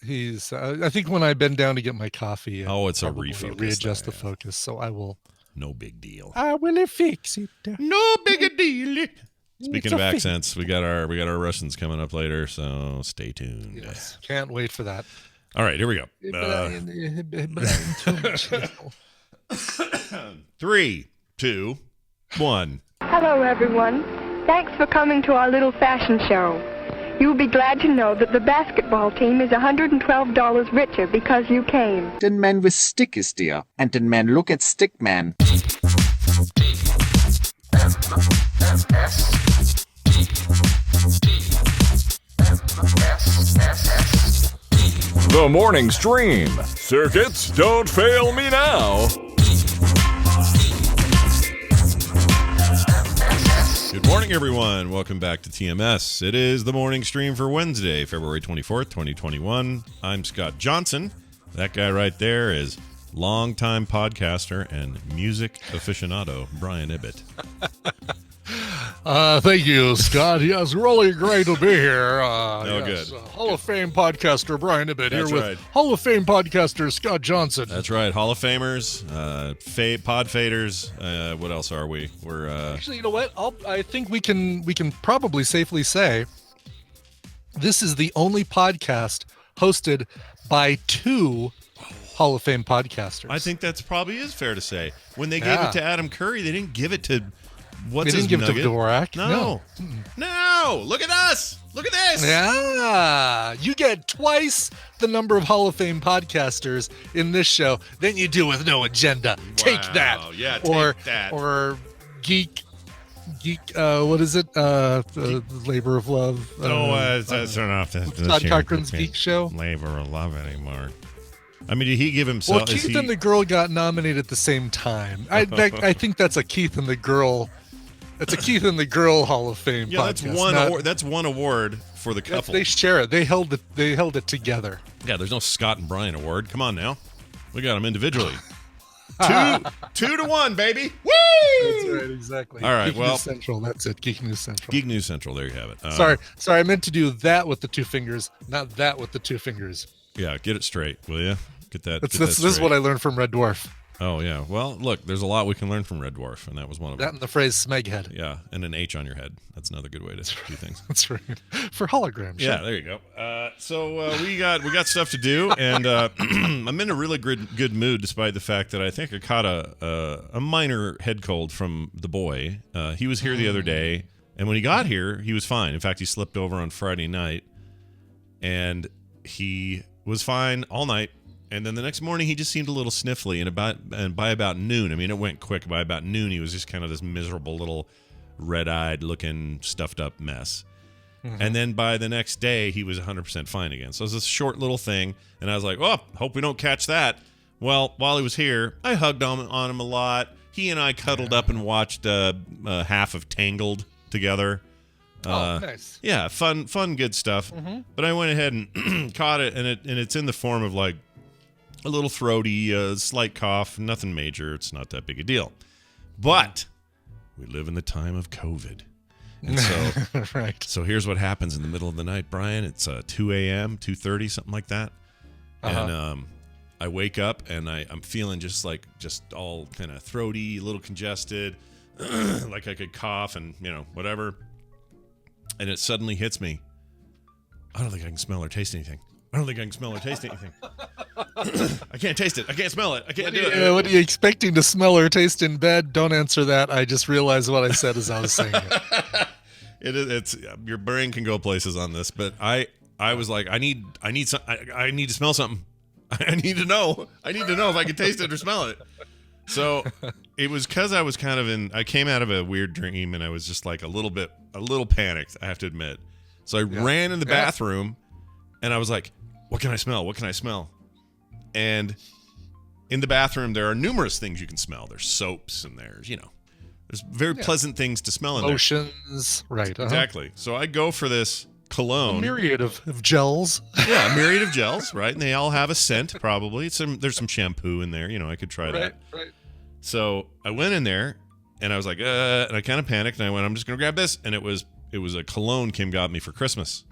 He's. I think when I bend down to get my coffee, it's a refocus. Readjust the focus. So I will. No big deal. I will fix it. No big a deal. Speaking of accents, we got our Russians coming up later, so stay tuned. Yes, can't wait for that. All right, here we go. 3, 2, 1. Hello, everyone. Thanks for coming to our little fashion show. You'll be glad to know that the basketball team is $112 richer because you came. Den man with stick is dear, and den man look at stick man. The morning stream. Circuits, don't fail me now. Good morning, everyone. Welcome back to TMS. It is the morning stream for Wednesday, February 24th, 2021. I'm Scott Johnson. That guy right there is longtime podcaster and music aficionado, Brian Ibbett. Thank you, Scott. Yes, really great to be here. Good. Hall of Fame podcaster Brian Ibbett That's here with right. Hall of Fame podcaster Scott Johnson. That's right. Hall of Famers, pod faders. What else are we? We're Actually, you know what? I think we can probably safely say this is the only podcast hosted by two Hall of Fame podcasters. I think that's probably is fair to say. When they gave it to Adam Curry, they didn't give it to they didn't give it to Dvorak. No. Look at us. Look at this. Yeah. You get twice the number of Hall of Fame podcasters in this show than you do with No Agenda. Take that. Yeah, take that. Or Geek, what is it? Labor of Love. That's not Todd Cochran's Geek Show. Labor of Love anymore. I mean, did he give himself? Well, Keith and the Girl got nominated at the same time. I think that's a Keith and the Girl. It's a Keith and the Girl Hall of Fame. Yeah, podcast, that's one award for the couple. They share it. They held it together. Yeah, there's no Scott and Brian award. Come on now, we got them individually. two to one, baby. Woo! That's right, exactly. All right, Geek News Central. That's it. Geek News Central. Geek News Central. There you have it. Sorry. I meant to do that with the two fingers, not that with the two fingers. Yeah, get it straight, will you? Get that. This is what I learned from Red Dwarf. Oh yeah. Well, look, there's a lot we can learn from Red Dwarf, and that was one of them. That and the phrase "smeghead." Yeah, and an H on your head. That's another good way to do things. That's right. For holograms. Yeah, there you go. So we got stuff to do, and I'm in a really good mood, despite the fact that I think I caught a minor head cold from the boy. He was here the other day, and when he got here, he was fine. In fact, he slept over on Friday night, and he was fine all night. And then the next morning, he just seemed a little sniffly. And by about noon, I mean, it went quick. By about noon, he was just kind of this miserable little red-eyed looking stuffed up mess. Mm-hmm. And then by the next day, he was 100% fine again. So it was this short little thing. And I was like, oh, hope we don't catch that. Well, while he was here, I hugged on him a lot. He and I cuddled up and watched half of Tangled together. Nice. Yeah, fun, good stuff. Mm-hmm. But I went ahead and caught it, and it's in the form of like a little throaty, slight cough, nothing major. It's not that big a deal. But we live in the time of COVID. And so, right. So here's what happens in the middle of the night, Brian. It's 2 a.m., 2:30, something like that. And I wake up, and I'm feeling just all kind of throaty, a little congested, like I could cough and, whatever. And it suddenly hits me. I don't think I can smell or taste anything. I can't taste it. I can't smell it. I can't do it. What are you expecting to smell or taste in bed? Don't answer that. I just realized what I said as I was saying it. It's your brain can go places on this, but I was like, I need to smell something. I need to know if I can taste it or smell it. So it was because I was I came out of a weird dream, and I was just like a little panicked, I have to admit. So I ran in the bathroom, and I was like, what can I smell? And in the bathroom, there are numerous things you can smell. There's soaps, and there's very pleasant things to smell in Lotions, right. Exactly. So I go for this cologne. A myriad of gels. Yeah, a myriad of gels, right? And they all have a scent, probably. There's some shampoo in there. I could try that. Right. So I went in there, and I was like, and I kind of panicked, and I went, I'm just going to grab this. And it was a cologne Kim got me for Christmas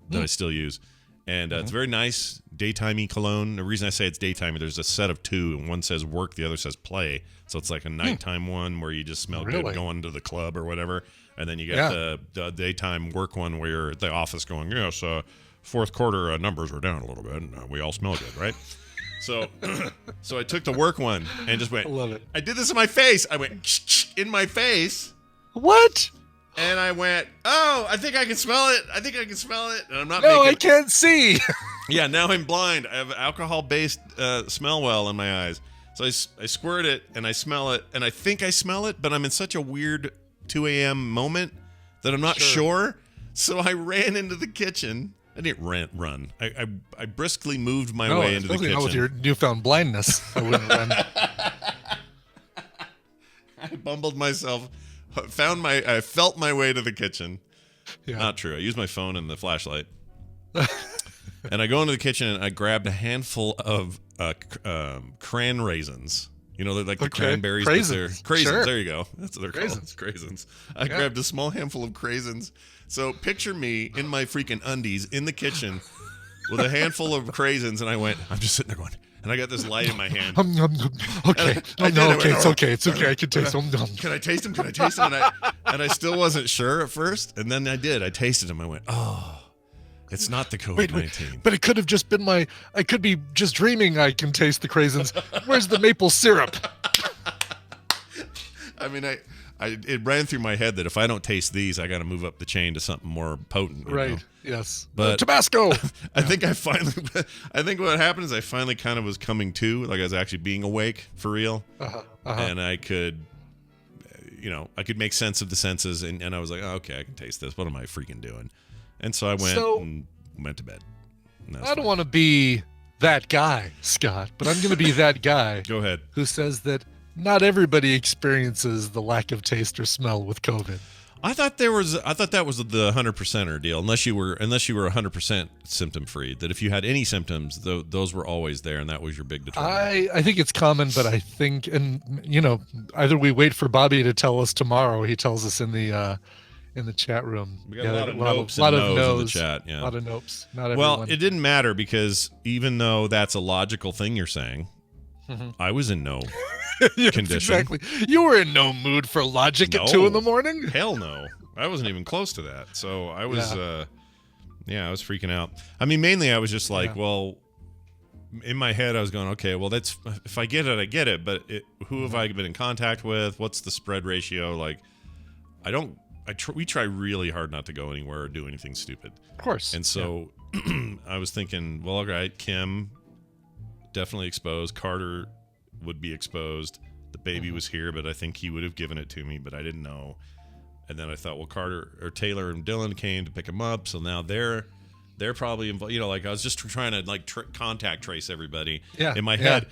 that I still use. And it's very nice, daytimey cologne. The reason I say it's daytimey, there's a set of two, and one says work, the other says play. So it's like a nighttime one where you just smell good going to the club or whatever. And then you get the daytime work one where you're at the office going, yes, fourth quarter numbers are down a little bit, and we all smell good, right? So so I took the work one and just went, I love it. I did this in my face. I went, in my face. What? And I went, oh, I think I can smell it. I think I can smell it. And I'm not No, making... I can't see. Yeah, now I'm blind. I have alcohol-based smell well in my eyes. So I squirt it, and I smell it, and I think I smell it, but I'm in such a weird 2 a.m. moment that I'm not sure. So I ran into the kitchen. I didn't run. I briskly moved my way into the kitchen. Not with your newfound blindness. I wouldn't run. I bumbled myself. I felt my way to the kitchen. Yeah. Not true. I used my phone and the flashlight. And I go into the kitchen and I grabbed a handful of cran raisins. You know, they're like the cranberries. Craisins. Craisins. Sure. There you go. That's what they're called. Craisins. I grabbed a small handful of craisins. So picture me in my freaking undies in the kitchen with a handful of craisins, and I went, I'm just sitting there going, and I got this light in my hand. Okay. It's okay. It's okay. I can taste them. Can I taste them? Can I taste them? And I still wasn't sure at first, and then I did. I tasted them. I went, oh, it's not the COVID-19. But it could have just been I could be just dreaming I can taste the craisins. Where's the maple syrup? I mean, it ran through my head that if I don't taste these, I got to move up the chain to something more potent. You know? Yes. But Tabasco. I think what happened is I finally kind of was coming to, like I was actually being awake for real. And I could, I could make sense of the senses. And I was like, oh, okay, I can taste this. What am I freaking doing? And so I went to bed. I don't want to be that guy, Scott, but I'm going to be that guy. Go ahead. Who says that not everybody experiences the lack of taste or smell with COVID. I thought that was the 100%er deal, unless you were 100% symptom free. That if you had any symptoms, those were always there, and that was your big determinant. I think it's common, but I think, and either we wait for Bobby to tell us tomorrow. He tells us in the chat room. We got a lot of nopes and no's in the chat. Yeah, a lot of nopes. Not everyone. Well, it didn't matter because even though that's a logical thing you're saying, I was in no condition. Exactly. You were in no mood for logic at 2 a.m. Hell no. I wasn't even close to that. So I was, I was freaking out. I mean, mainly I was just like, well, in my head I was going, okay, well, that's if I get it, I get it. But who have I been in contact with? What's the spread ratio? Like, we try really hard not to go anywhere or do anything stupid. Of course. And so I was thinking, well, all right, Kim definitely exposed. Carter would be exposed. The baby was here, but I think he would have given it to me, but I didn't know. And then I thought, well, Taylor and Dylan came to pick him up, so now they're probably involved. I was just trying to contact trace everybody in my head.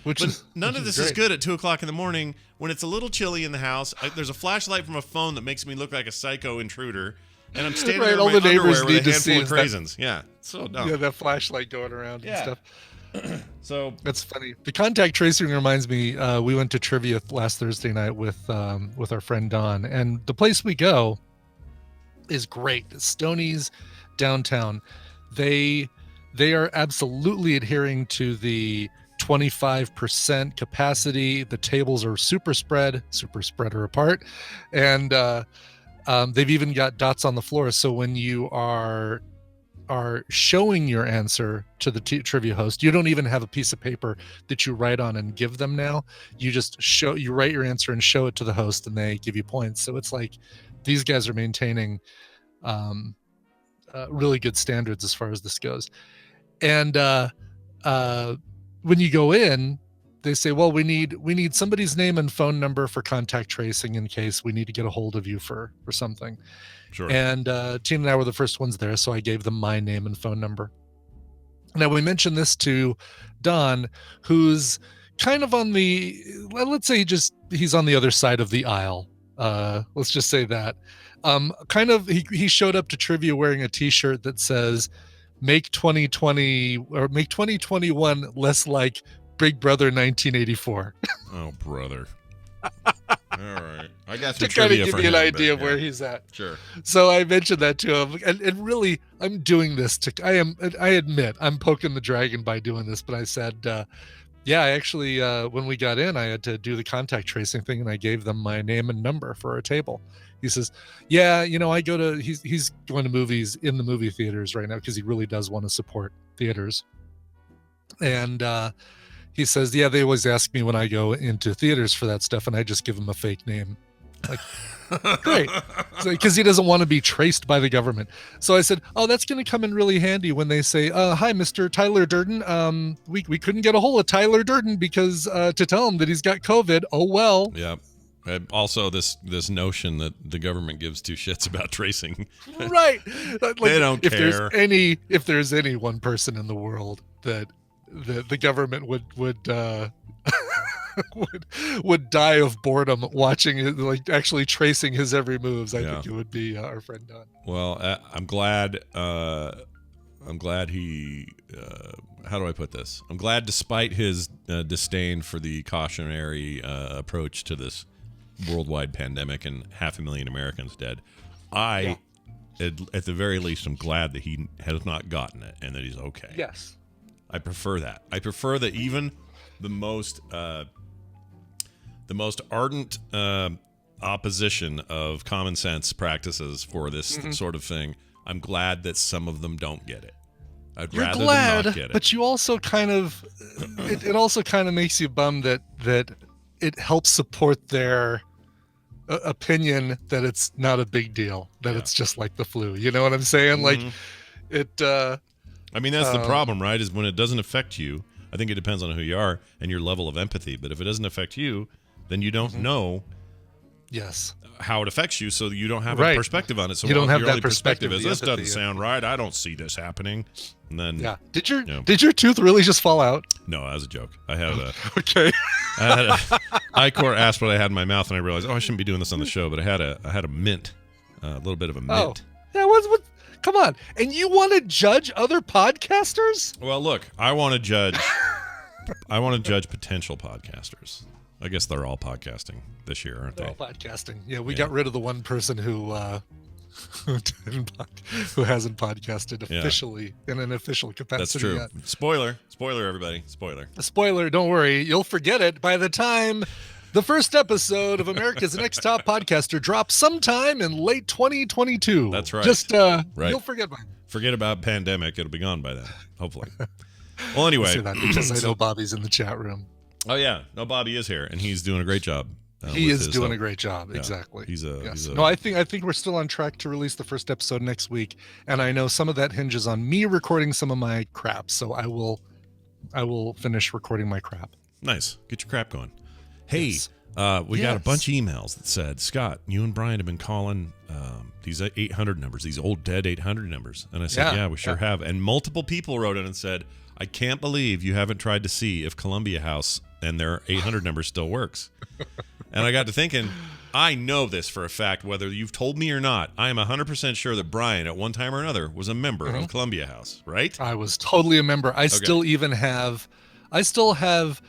None of this is good at 2 o'clock in the morning when it's a little chilly in the house. There's a flashlight from a phone that makes me look like a psycho intruder, and I'm standing there in my underwear with a handful of craisins. Yeah, so dumb. Yeah, that flashlight going around and stuff. So that's funny. The contact tracing reminds me. We went to trivia last Thursday night with our friend Don, and the place we go is great. Stoney's downtown. They are absolutely adhering to the 25% capacity. The tables are super spreader apart, and they've even got dots on the floor. So when you are showing your answer to the trivia host, you don't even have a piece of paper that you write on and give them now. You just you write your answer and show it to the host, and they give you points. So it's like these guys are maintaining really good standards as far as this goes. And when you go in, they say, well, we need somebody's name and phone number for contact tracing in case we need to get a hold of you for something. Sure. And Tina and I were the first ones there, so I gave them my name and phone number. Now, we mentioned this to Don, who's kind of on let's say he's on the other side of the aisle. Let's just say that. He showed up to trivia wearing a t-shirt that says, make 2020 or make 2021 less like Big Brother 1984. Oh, brother. All right. I got some to kind of trivia give for you an him, idea but, of where he's at. Sure. So I mentioned that to him, and really, I'm doing this I admit I'm poking the dragon by doing this, but I said, yeah, I actually, when we got in, I had to do the contact tracing thing, and I gave them my name and number for a table. He says, yeah, he's going to movies in the movie theaters right now because he really does want to support theaters. And he says, yeah, they always ask me when I go into theaters for that stuff, and I just give him a fake name. Like, great, because he doesn't want to be traced by the government. So I said, oh, that's going to come in really handy when they say, hi, Mr. Tyler Durden. We couldn't get a hold of Tyler Durden because to tell him that he's got COVID. Oh, well. Yeah. Also, this notion that the government gives two shits about tracing. Right. Like, they don't care. If there's any one person in the world that the government would would die of boredom watching it, like actually tracing his every moves, I think it would be our friend Don. Well, I'm glad he how do I put this? I'm glad despite his disdain for the cautionary approach to this worldwide pandemic and 500,000 Americans dead, at the very least, I'm glad that he has not gotten it and that he's okay. Yes. I prefer that. I prefer that even the most ardent opposition of common sense practices for this sort of thing, I'm glad that some of them don't get it. You're rather glad, than not get it. but you also kind of it also kind of makes you bummed that it helps support their opinion that it's not a big deal, that it's just like the flu. You know what I'm saying? Like it. I mean, that's the problem, right? Is when it doesn't affect you. I think it depends on who you are and your level of empathy. But if it doesn't affect you, then you don't know how it affects you, so you don't have a perspective on it. So you don't have your that only perspective is, this empathy, doesn't sound right. I don't see this happening. And then did your tooth really just fall out? No, that was a joke. I had a okay. Icor asked what I had in my mouth, and I realized, I shouldn't be doing this on the show. But I had a mint, a little bit of a mint. Yeah, what? Come on. And you want to judge other podcasters? Well, look, I want to judge potential podcasters. I guess they're all podcasting this year, aren't they? They're all podcasting. Yeah, we got rid of the one person who hasn't podcasted officially in an official capacity. That's true. Yet. Spoiler, everybody. Spoiler, don't worry. You'll forget it by the time the first episode of America's Next Top Podcaster drops sometime in late 2022. That's right. Just you'll forget by then. Forget about pandemic. It'll be gone by then, hopefully. Well, anyway. I say that because I know Bobby's in the chat room. Oh, yeah. No, Bobby is here, and he's doing a great job. He is doing a great job. Yeah. Exactly. No, I think we're still on track to release the first episode next week, and I know some of that hinges on me recording some of my crap. So I will finish recording my crap. Nice. Get your crap going. Hey, we got a bunch of emails that said, Scott, you and Brian have been calling these 800 numbers, these old dead 800 numbers. And I said, yeah we sure have. And multiple people wrote in and said, I can't believe you haven't tried to see if Columbia House and their 800 number still works. And I got to thinking, I know this for a fact, whether you've told me or not. I am 100% sure that Brian, at one time or another, was a member of Columbia House, right? I was totally a member. I still have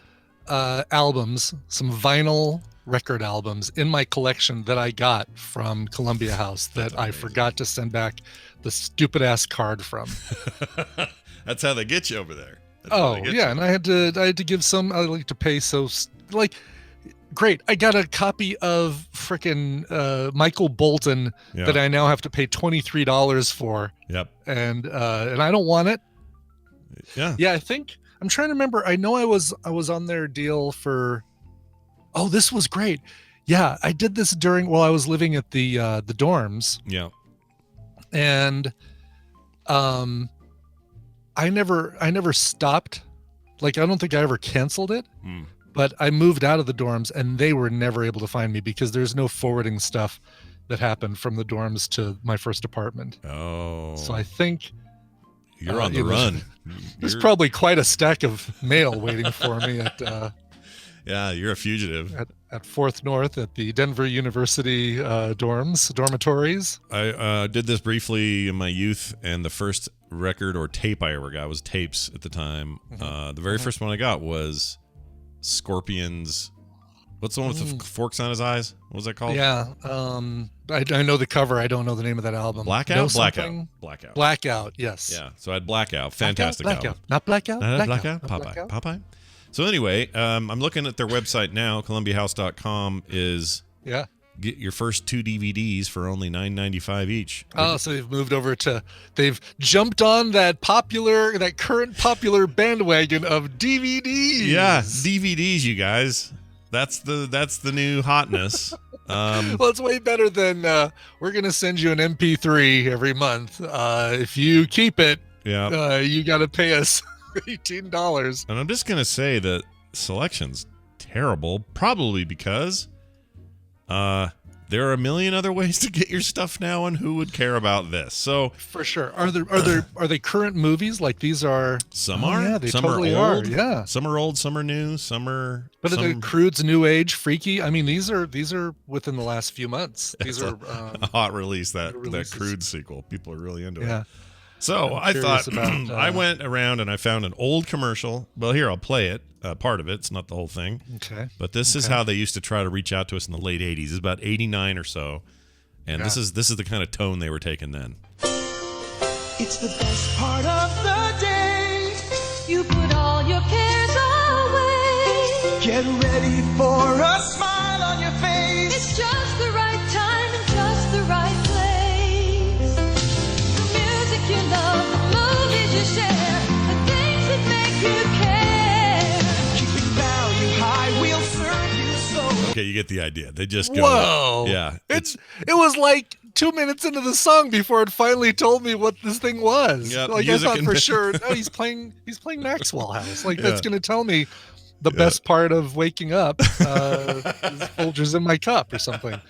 albums, some vinyl record albums in my collection that I got from Columbia House that I forgot to send back the stupid ass card from. That's how they get you over there. And I had to give some. I like to pay great. I got a copy of frickin' Michael Bolton that I now have to pay $23 for. Yep. And I don't want it. Yeah. Yeah, I think I'm trying to remember. I know I was on their deal for. Oh, this was great. Yeah, I did this while I was living at the dorms. Yeah. And I never stopped. Like, I don't think I ever canceled it. But I moved out of the dorms, and they were never able to find me because there's no forwarding stuff that happened from the dorms to my first apartment. Oh. So I think you're on the run. There's probably quite a stack of mail waiting for me at yeah, you're a fugitive. At 4th North at the Denver University dormitories. I did this briefly in my youth, and the first record or tape I ever got was tapes at the time. The very first one I got was Scorpions' What's the one with the forks on his eyes? What was that called? Yeah. I know the cover. I don't know the name of that album. Blackout? Blackout. Yes. Yeah. So I had Blackout. Fantastic Blackout. album. Not Blackout. Blackout. Blackout. Popeye. So anyway, I'm looking at their website now. ColumbiaHouse.com is get your first 2 DVDs for only $9.95 each. Oh, so they've jumped on that current popular bandwagon of DVDs. Yeah, DVDs, you guys. That's the new hotness. Well, it's way better than we're gonna send you an MP3 every month. If you keep it, you got to pay us $18. And I'm just gonna say that selection's terrible, probably because there are a million other ways to get your stuff now, and who would care about this? So for sure, are they current movies? Like these are some are, yeah, they some totally are old, yeah. Some are old, some are new, some are. But the Crude's new age, freaky. I mean, these are within the last few months. These are a hot release. That Crude sequel, people are really into it. So I'm I thought about, I went around and I found an old commercial. Well, here I'll play it. Part of it. It's not the whole thing. Okay. But this is how they used to try to reach out to us in the late '80s. It's about '89 or so, and this is the kind of tone they were taking then. It's the best part of the day. You put all your cares away. Get ready for a smile on your face. It's just the right time and just the right place. The music you love, the movies you share, the things that make you care. Keeping value high, we'll serve you so. Okay, you get the idea. They just go. Whoa. Yeah. It was like 2 minutes into the song before it finally told me what this thing was. Yep, like I thought for sure, oh, he's playing Maxwell House. Like that's going to tell me the best part of waking up is Folgers in my cup or something.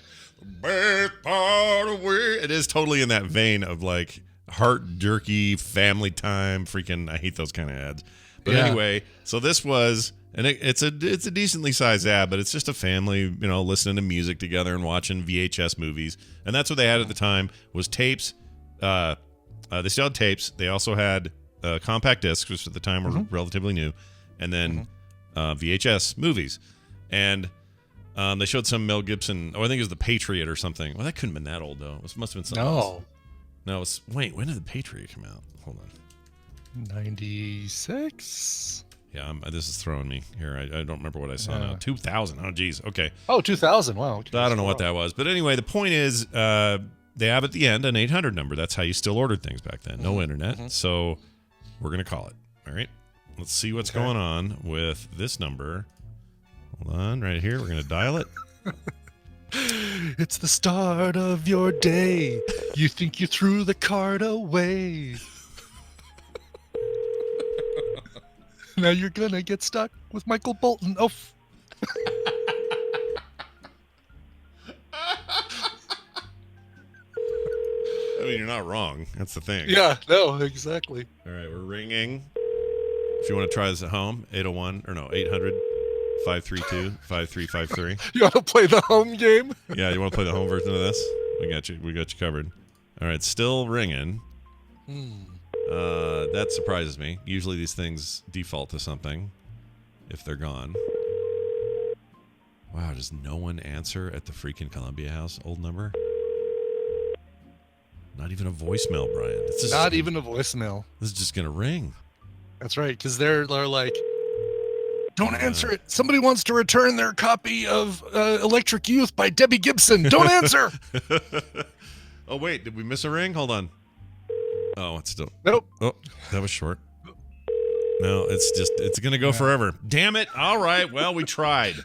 Best part of it is totally in that vein of like heart jerky family time. Freaking, I hate those kind of ads. But anyway, so this was, and it's a decently sized ad, but it's just a family, listening to music together and watching VHS movies, and that's what they had at the time was tapes. They still had tapes. They also had compact discs, which at the time were relatively new, and then VHS movies, and they showed some Mel Gibson. Oh, I think it was The Patriot or something. Well, that couldn't have been that old though. It must have been something else. No, wait. When did The Patriot come out? Hold on. 96. Yeah, this is throwing me here. I don't remember what I saw now. 2000. Oh, geez. Okay. Oh, 2000. Wow. Okay. I don't know what that was. But anyway, the point is they have at the end an 800 number. That's how you still ordered things back then. No internet. So we're going to call it. All right. Let's see what's going on with this number. Hold on. Right here. We're going to dial it. It's the start of your day. You think you threw the card away. Now you're gonna get stuck with Michael Bolton. Oh. I mean, you're not wrong. That's the thing. Yeah, no, exactly. All right, we're ringing. If you want to try this at home, 800-532-5353. You want to play the home game? Yeah, you want to play the home version of this? We got you covered. All right, still ringing. That surprises me. Usually these things default to something if they're gone. Wow, does no one answer at the freaking Columbia House old number? Not even a voicemail, Brian. Not even a voicemail. This is just going to ring. That's right, because they're like, don't answer it. Somebody wants to return their copy of Electric Youth by Debbie Gibson. Don't answer. Oh, wait, did we miss a ring? Hold on. Oh, it's still. Nope. Oh, that was short. No, it's going to go forever. Damn it. All right. Well, we tried.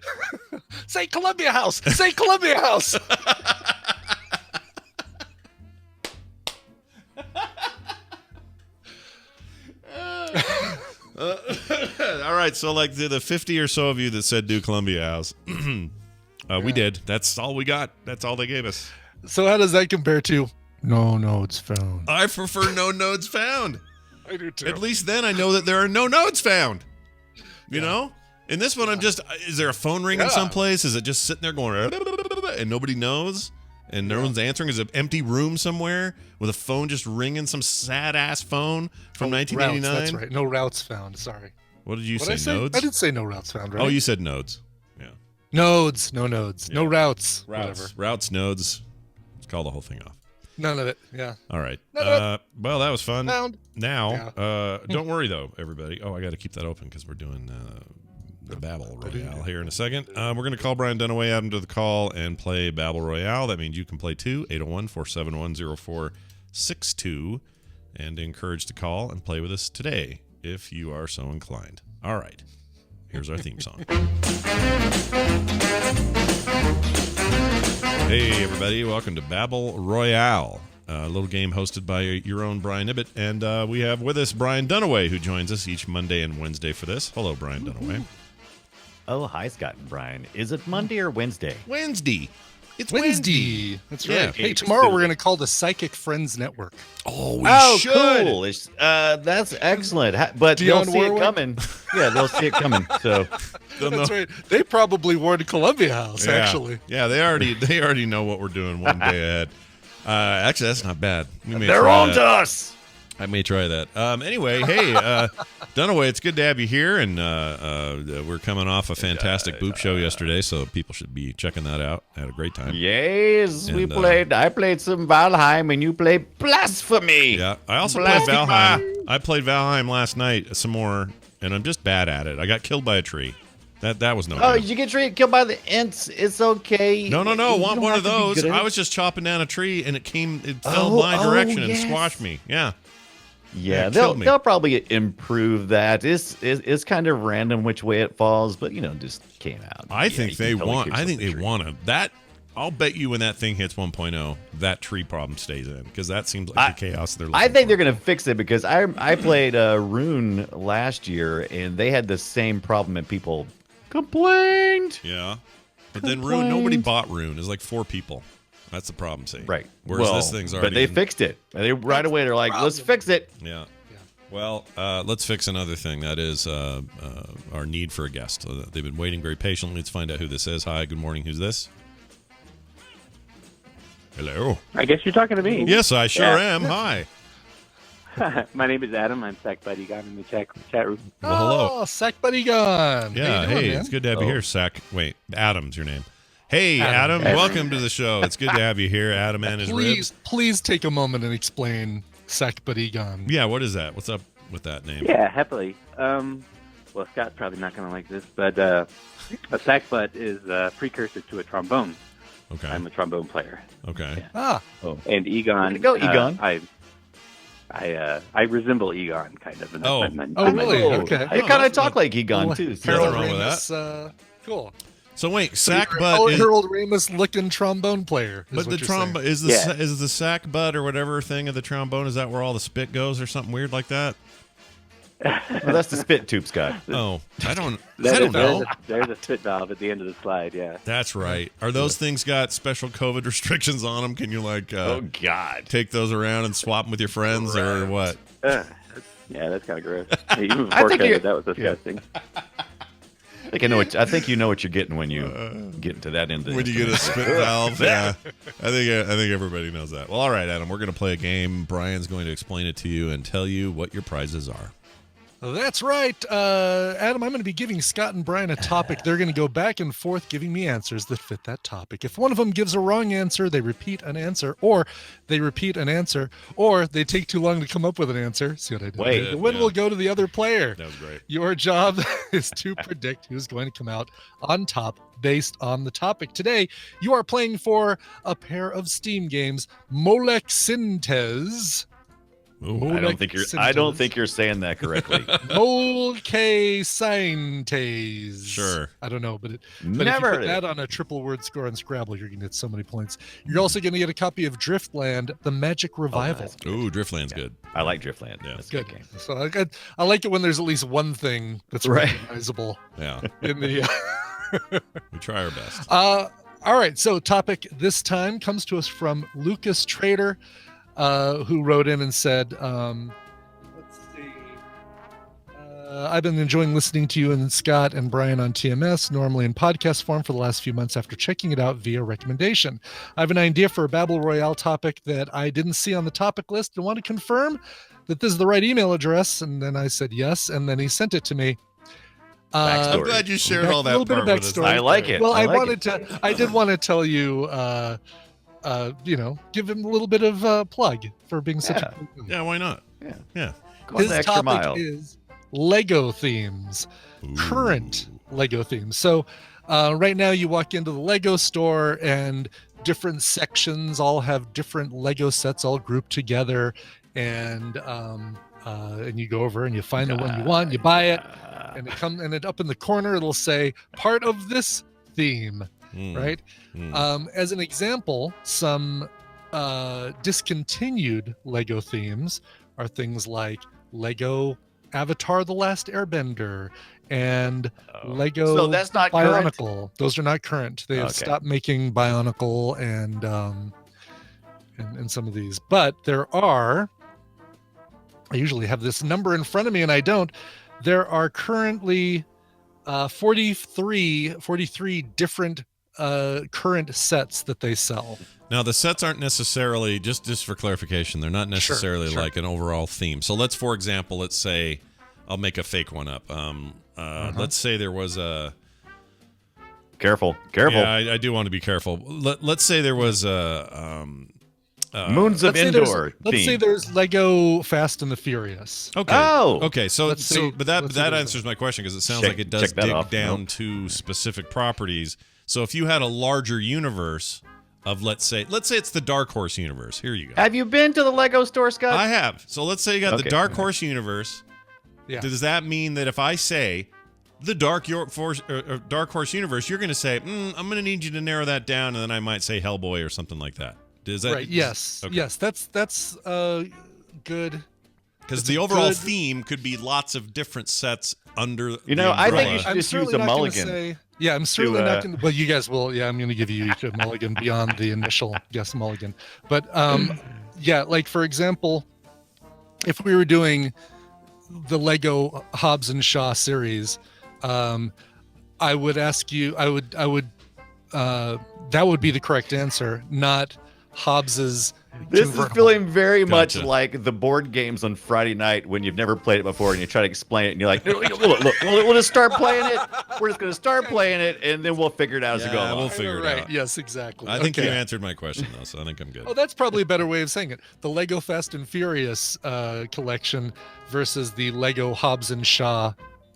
Say Columbia House. Say Columbia House. All right. So, like the 50 or so of you that said do Columbia House, we did. That's all we got. That's all they gave us. So how does that compare to no notes found? I prefer no notes found. I do too. At least then I know that there are no notes found. You know? In this one, I'm just, is there a phone ringing someplace? Is it just sitting there going, and nobody knows? And no one's answering? Is it an empty room somewhere with a phone just ringing, some sad-ass phone from 1989? Routes, that's right. No routes found. Sorry. What did you say, nodes? I did say no routes found, right? Oh, you said nodes. Yeah. Nodes, no nodes, no Yeah. routes, whatever. Routes, nodes. Let's call the whole thing off. None of it. Yeah. All right. No. Well, that was fun. Found. Now, don't worry though, everybody. Oh, I got to keep that open because we're doing the Babel Royale here in a second. We're going to call Brian Dunaway, add him to the call, and play Babel Royale. That means you can play too. 801-471-0462, and encouraged to call and play with us today if you are so inclined. All right. Here's our theme song. Hey, everybody. Welcome to Babel Royale, a little game hosted by your own Brian Ibbett. And we have with us Brian Dunaway, who joins us each Monday and Wednesday for this. Hello, Brian Dunaway. Oh, hi, Scott and Brian. Is it Monday or Wednesday? Wednesday. It's Wednesday. That's right. Yeah. Hey, tomorrow we're going to call the Psychic Friends Network. Oh, we should. Cool. That's excellent. But they'll Dionne see Warwick? it coming. Yeah, they'll see it coming. So That's right. They probably warned Columbia House, actually. Yeah, they already know what we're doing one day ahead. Actually, that's not bad. they're on to us. I may try that. Anyway, hey, Dunaway, it's good to have you here, and we're coming off a fantastic Boop show yesterday, so people should be checking that out. I had a great time. Yes, we And, played. I played some Valheim, and you played Blasphemy. Yeah, I also Blasphemy. played Valheim. I played Valheim last night some more, and I'm just bad at it. I got killed by a tree. That was no Oh, good. you get killed by the Ents. It's okay. No. You Want don't one have of to be those. good at I it. was just chopping down a tree, and it fell my direction and squashed me. Yeah. Yeah, it they'll killed me. they'll probably improve that. It's kind of random which way it falls, but just came out. I think you they can totally want. kick I think they something. want to. That I'll bet you when that thing hits 1.0, that tree problem stays in because that seems like the chaos they're looking I think for. they're gonna fix it because I played Rune last year and they had the same problem and people complained. Yeah, but then Rune. Nobody bought Rune. It's like 4 people. That's the problem. See, Right. Whereas this thing's already. But they fixed it. They right away they're like, let's fix it. Yeah. Well, let's fix another thing. That is our need for a guest. They've been waiting very patiently. Let's find out who this is. Hi, good morning. Who's this? Hello. I guess you're talking to me. Yes, I sure Yeah. am. Hi. My name is Adam. I'm Sack Buddy. Got in the chat room. Well, hello. Oh, Sack Buddy gone. Yeah, How you doing, hey, man? it's good to have you here, Sack. Wait, Adam's your name. Hey, Adam, Adam. welcome to the show. It's good to have you here, Adam and his ribs. Please take a moment and explain Sack Buddy gone. Yeah, what is that? What's up with that name? Yeah, happily. Well, Scott's probably not going to like this, but a sack butt is a precursor to a trombone. Okay. I'm a trombone player. Okay. Ah, And Egon. Way to go, Egon. I resemble Egon, kind of. Oh. really? Okay. You kind of talk like Egon Well, too. So. Harold Harold wrong with Ramis, cool. So wait, sack You're butt is, Harold Ramis looking trombone player. Is but what the you're trombone saying. is the sack butt or whatever thing of the trombone. Is that where all the spit goes or something weird like that? Well, that's the spit tube, Scott. Oh, I don't There's know. a spit valve at the end of the slide, yeah. That's right. Are those things got special COVID restrictions on them? Can you Oh God. take those around and swap them with your friends or what? Yeah, that's kind of gross. Even I before think you're- COVID, that was disgusting. I think you know what you're getting when you get into that end. Of the When you get a instrument. spit valve, yeah. I think everybody knows that. Well, all right, Adam, we're going to play a game. Brian's going to explain it to you and tell you what your prizes are. That's right. Adam, I'm going to be giving Scott and Brian a topic. They're going to go back and forth giving me answers that fit that topic. If one of them gives a wrong answer, they repeat an answer, or they repeat an answer, or they take too long to come up with an answer. See what I did? Wait. there? The win will go to the other player. That was great. Your job is to predict who's going to come out on top based on the topic. Today, you are playing for a pair of Steam games, Molek Sintes. Ooh, I don't think you're saying that correctly. Molkesintes. Sure. I don't know, but if Never you heard put of that it. on a triple word score on Scrabble, you're going to get so many points. You're also going to get a copy of Driftland: The Magic Revival. that's good. Ooh, Driftland's good. I like Driftland. Yeah. That's a Good. good game. So I like it when there's at least one thing that's Right. recognizable Yeah, in the. we try our best. All right. So topic this time comes to us from Lucas Trader, who wrote in and said, let's see. I've been enjoying listening to you and Scott and Brian on TMS, normally in podcast form, for the last few months after checking it out via recommendation. I have an idea for a Babel Royale topic that I didn't see on the topic list and want to confirm that this is the right email address. And then I said yes, and then he sent it to me. Backstory. I'm glad you shared all A that little bit of part with us. backstory. I like it. Well, I like wanted to. I did want to tell you, give him a little bit of plug for being such a cool guy. Yeah, why not? Yeah. Go the His extra topic mile. is Lego themes, current Lego themes. So right now you walk into the Lego store and different sections all have different Lego sets all grouped together, and you go over and you find the one you want, you buy it, and it up in the corner it'll say part of this theme, right? As an example, some discontinued Lego themes are things like Lego Avatar: The Last Airbender and Lego So that's not current? Bionicle. Those are not current. They have Okay. stopped making Bionicle and some of these. But there are, I usually have this number in front of me and I don't. There are currently 43 different current sets that they sell. Now, the sets aren't necessarily, just for clarification, they're not necessarily Sure. like an overall theme. So for example, let's say, I'll make a fake one up. Let's say there was a... Careful. Yeah, I do want to be careful. Let's say there was a... Moons of Endor. Let's say there's Lego Fast and the Furious. Okay. Oh. Okay. So Let's say that there's answers my question because it sounds Check- like it does check that dig off. down Nope. to specific properties. So if you had a larger universe of let's say it's the Dark Horse universe. Here you go. Have you been to the Lego store, Scott? I have. So let's say you got the Okay. Dark Horse universe. Yeah. Does that mean that if I say the Dark Horse universe, you're going to say, I'm going to need you to narrow that down, and then I might say Hellboy or something like that. Does that? Right. Yes. Okay. Yes. That's good. Because It's the a overall good- theme could be lots of different sets under. You know, the I think umbrella. you should I'm just use certainly a not gonna mulligan. say- yeah, I'm certainly not uh, going to. Well, you guys will. Yeah, I'm going to give you each a mulligan beyond the initial guess mulligan. But yeah, like for example, if we were doing the Lego Hobbs and Shaw series, I would ask you. I would. That would be the correct answer, not Hobbs's. This is convertible. feeling very much Gotcha. like the board games on Friday night when you've never played it before and you try to explain it and you're like, look, we'll just start playing it. We're just going to start playing it and then we'll figure it out as we go Yeah, along. we'll figure it right. out. Yes, exactly. I think Okay. you answered my question though, so I think I'm good. Oh, that's probably a better way of saying it. The Lego Fast and Furious collection versus the Lego Hobbs and Shaw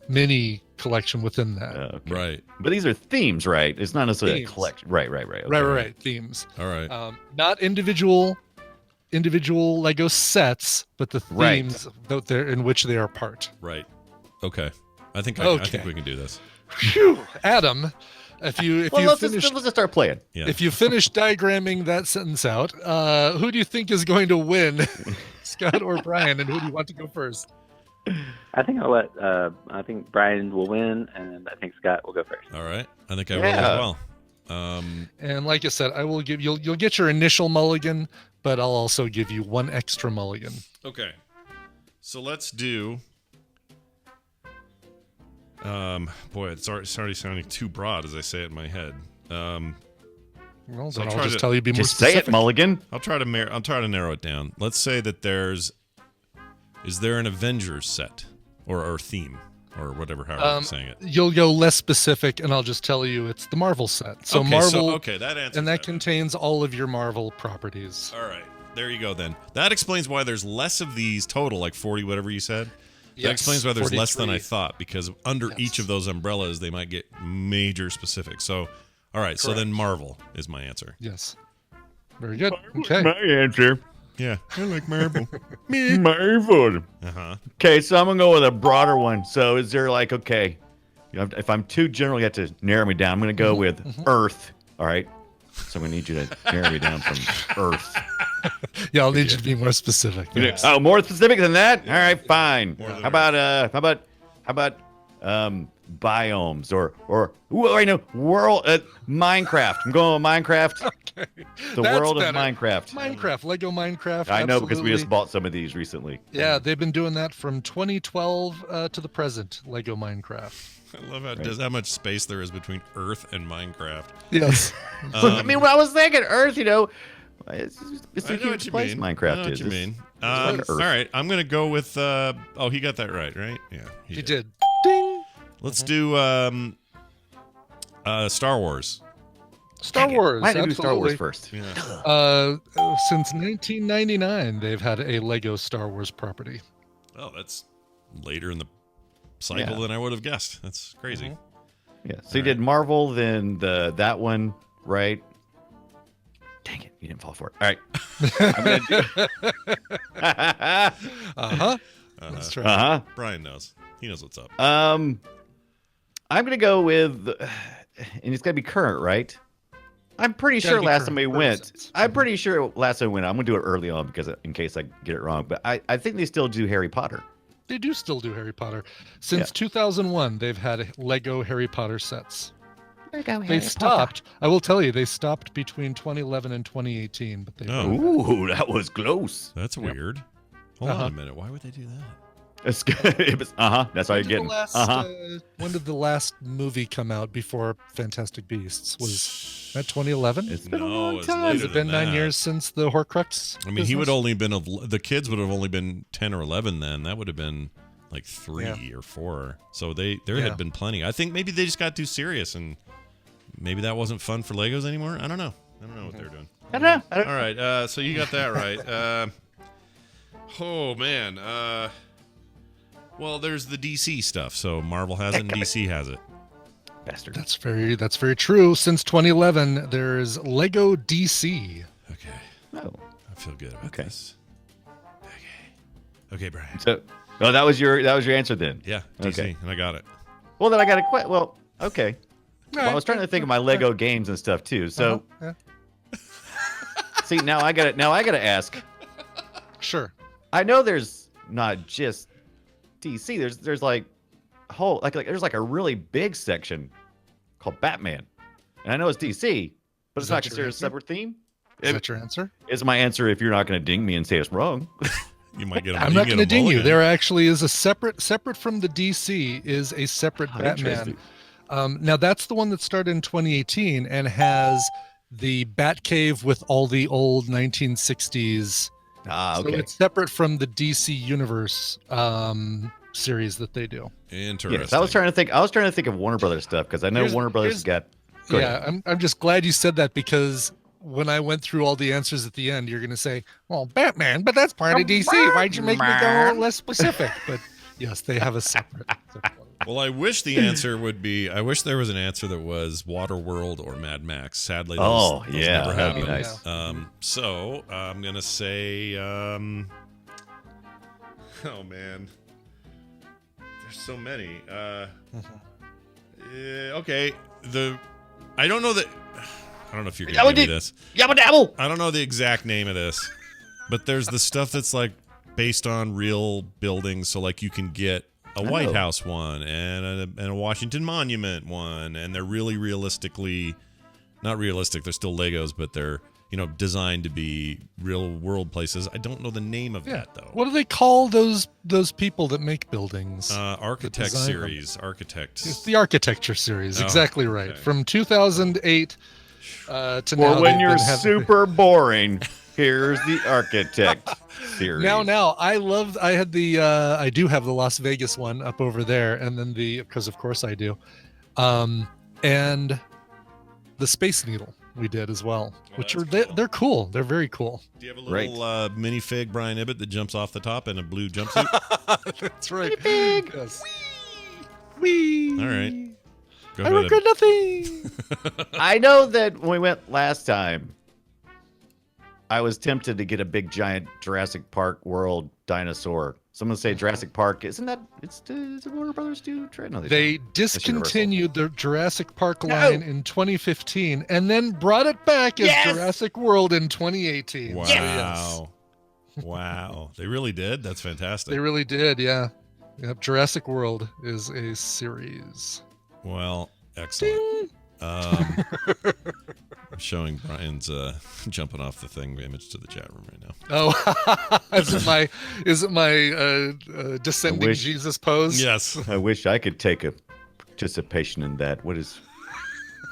mini collection within that. Okay. Right. But these are themes, right? It's not necessarily Themes. a collection. Right. Okay. Right. Themes. All right. Not individual Lego sets, but the Right. themes that they're in which they are part. Right. Okay. I think I Okay. think we can do this. Phew, Adam, if you Let's finish just start playing. Yeah. if you finish diagramming that sentence out, who do you think is going to win, Scott or Brian? And who do you want to go first? I think I'll let. I think Brian will win, and I think Scott will go first. All right. I think I will Yeah. as well. And like I said, I will give you'll get your initial mulligan, but I'll also give you one extra mulligan. Okay. So let's do. Boy, it's already sounding too broad as I say it in my head. Well, So then I'll I'll try just to- tell you be more Just say specific. it, Mulligan. I'll try to narrow it down. Let's say that is there an Avengers set or theme or whatever, however I'm saying it. You'll go less specific, and I'll just tell you it's the Marvel set. So Okay, Marvel, that answers and that contains all of your Marvel properties. All right, there you go. Then that explains why there's less of these total, like 40, whatever you said. That Yes, explains why there's less than 43. I thought, because under each of those umbrellas, they might get major specific. So, all right, so then Marvel is my answer. Yes. Very good. Okay. My answer. Yeah, I like Marvel. Marvel. Uh-huh. Okay, so I'm gonna go with a broader one. So is there like, okay, if I'm too general, you have to narrow me down. I'm gonna go with Earth. All right. So I'm gonna need you to narrow me down from Earth. Yeah, I'll need you to be more specific. Yes. Oh, more specific than that? All right, fine. How about biomes or I know world Minecraft. I'm going with Minecraft. Okay. The That's world better. of Minecraft. Minecraft, Lego Minecraft. I know because we absolutely. just bought some of these recently. Yeah, they've been doing that from 2012 to the present. Lego Minecraft. I love how much space there is between Earth and Minecraft. Yes. I mean, what I was thinking, Earth, it's I a know what huge you place mean. Minecraft I know what is. you mean. like All Earth. right, I'm gonna go with. He got that right? Yeah, He did. Ding. Let's do Star Wars. Star Wars. Why did do Star Wars absolutely. first? Yeah. Since 1999, they've had a Lego Star Wars property. Oh, that's later in the cycle than I would have guessed. That's crazy. Yeah. So you did Marvel, then that one, right? Dang it, you didn't fall for it. All right. I'm gonna do... That's right. Brian knows. He knows what's up. I'm gonna go with, and it's gonna be current, right? I'm pretty sure last time we went. I'm pretty sure last time we went. I'm gonna do it early on because in case I get it wrong. But I think they still do Harry Potter. They do still do Harry Potter. Since 2001, they've had Lego Harry Potter sets. They stopped. I will tell you, they stopped between 2011 and 2018. But they. Ooh, that was close. That's weird. Hold on a minute. Why would they do that? It's That's all you're getting. When did the last movie come out before Fantastic Beasts? Was that 2011? It's been a long time. Has it been 9 years since the Horcrux? I mean, he would only been the kids would have only been 10 or 11 then. That would have been like 3 or 4. So there had been plenty. I think maybe they just got too serious and maybe that wasn't fun for Legos anymore. I don't know. I don't know what they're doing. I don't know. All right. So you got that right. Oh man. Well, there's the DC stuff. So Marvel has it and DC has it. Bastard. That's very true. Since 2011, there's Lego DC. Okay. Oh. I feel good about this. Okay, Brian. So, that was your answer then. Yeah, DC, and I got it. Well, then I got to quit. Well, okay. Well, I was trying to think of my Lego games and stuff too. So, see, now I got it. Now I got to ask. Sure. I know there's not just DC. There's like a whole there's like a really big section called Batman, and I know it's DC, but it's not considered a separate theme. Is that your answer? Is my answer if you're not going to ding me and say it's wrong? You might get. I'm not going to ding you. There actually is a separate from the DC is a separate Batman. Now that's the one that started in 2018 and has the Batcave with all the old 1960s. Okay. So it's separate from the DC Universe series that they do. Interesting. Yes, I was trying to think of Warner Brothers stuff because I know Warner Brothers got. I'm just glad you said that because when I went through all the answers at the end, you're going to say, "Well, Batman, but that's part of DC. Why'd you make me go less specific?" But yes, they have a separate. Well, I wish the answer would be. I wish there was an answer that was Waterworld or Mad Max. Sadly, those never that'd be happened. nice. So I'm gonna say. Oh man, there's so many. Okay, I don't know that. I don't know if you're gonna give me this. Yabba dabble. I don't know the exact name of this, but there's the stuff that's like based on real buildings. So like you can get a White House one and a Washington Monument one, and they're really not realistic. They're still Legos, but they're designed to be real world places. I don't know the name of that though. What do they call those people that make buildings? Architect series. Architect. It's the architecture series. Exactly right. Okay. From 2008 to now. Well, when you're super boring, here's the Architect series. Now, I do have the Las Vegas one up over there, and then because of course I do, and the Space Needle we did as well, which are cool. They're cool. They're very cool. Do you have a little minifig Brian Ibbett that jumps off the top in a blue jumpsuit? That's right. Minifig. Yes. Wee. All right. Go I ahead. regret nothing. I know that when we went last time, I was tempted to get a big giant Jurassic Park World dinosaur. Someone say Jurassic Park. Isn't that is it Warner Brothers do? No, they don't. discontinued the Jurassic Park line in 2015 and then brought it back as Jurassic World in 2018. Wow. Yes. Wow. They really did? That's fantastic. They really did, yeah. Yep, Jurassic World is a series. Well, excellent. I'm showing Brian's jumping off the thing image to the chat room right now. Oh, is it my descending Jesus pose? Yes. I wish I could take a participation in that. What is?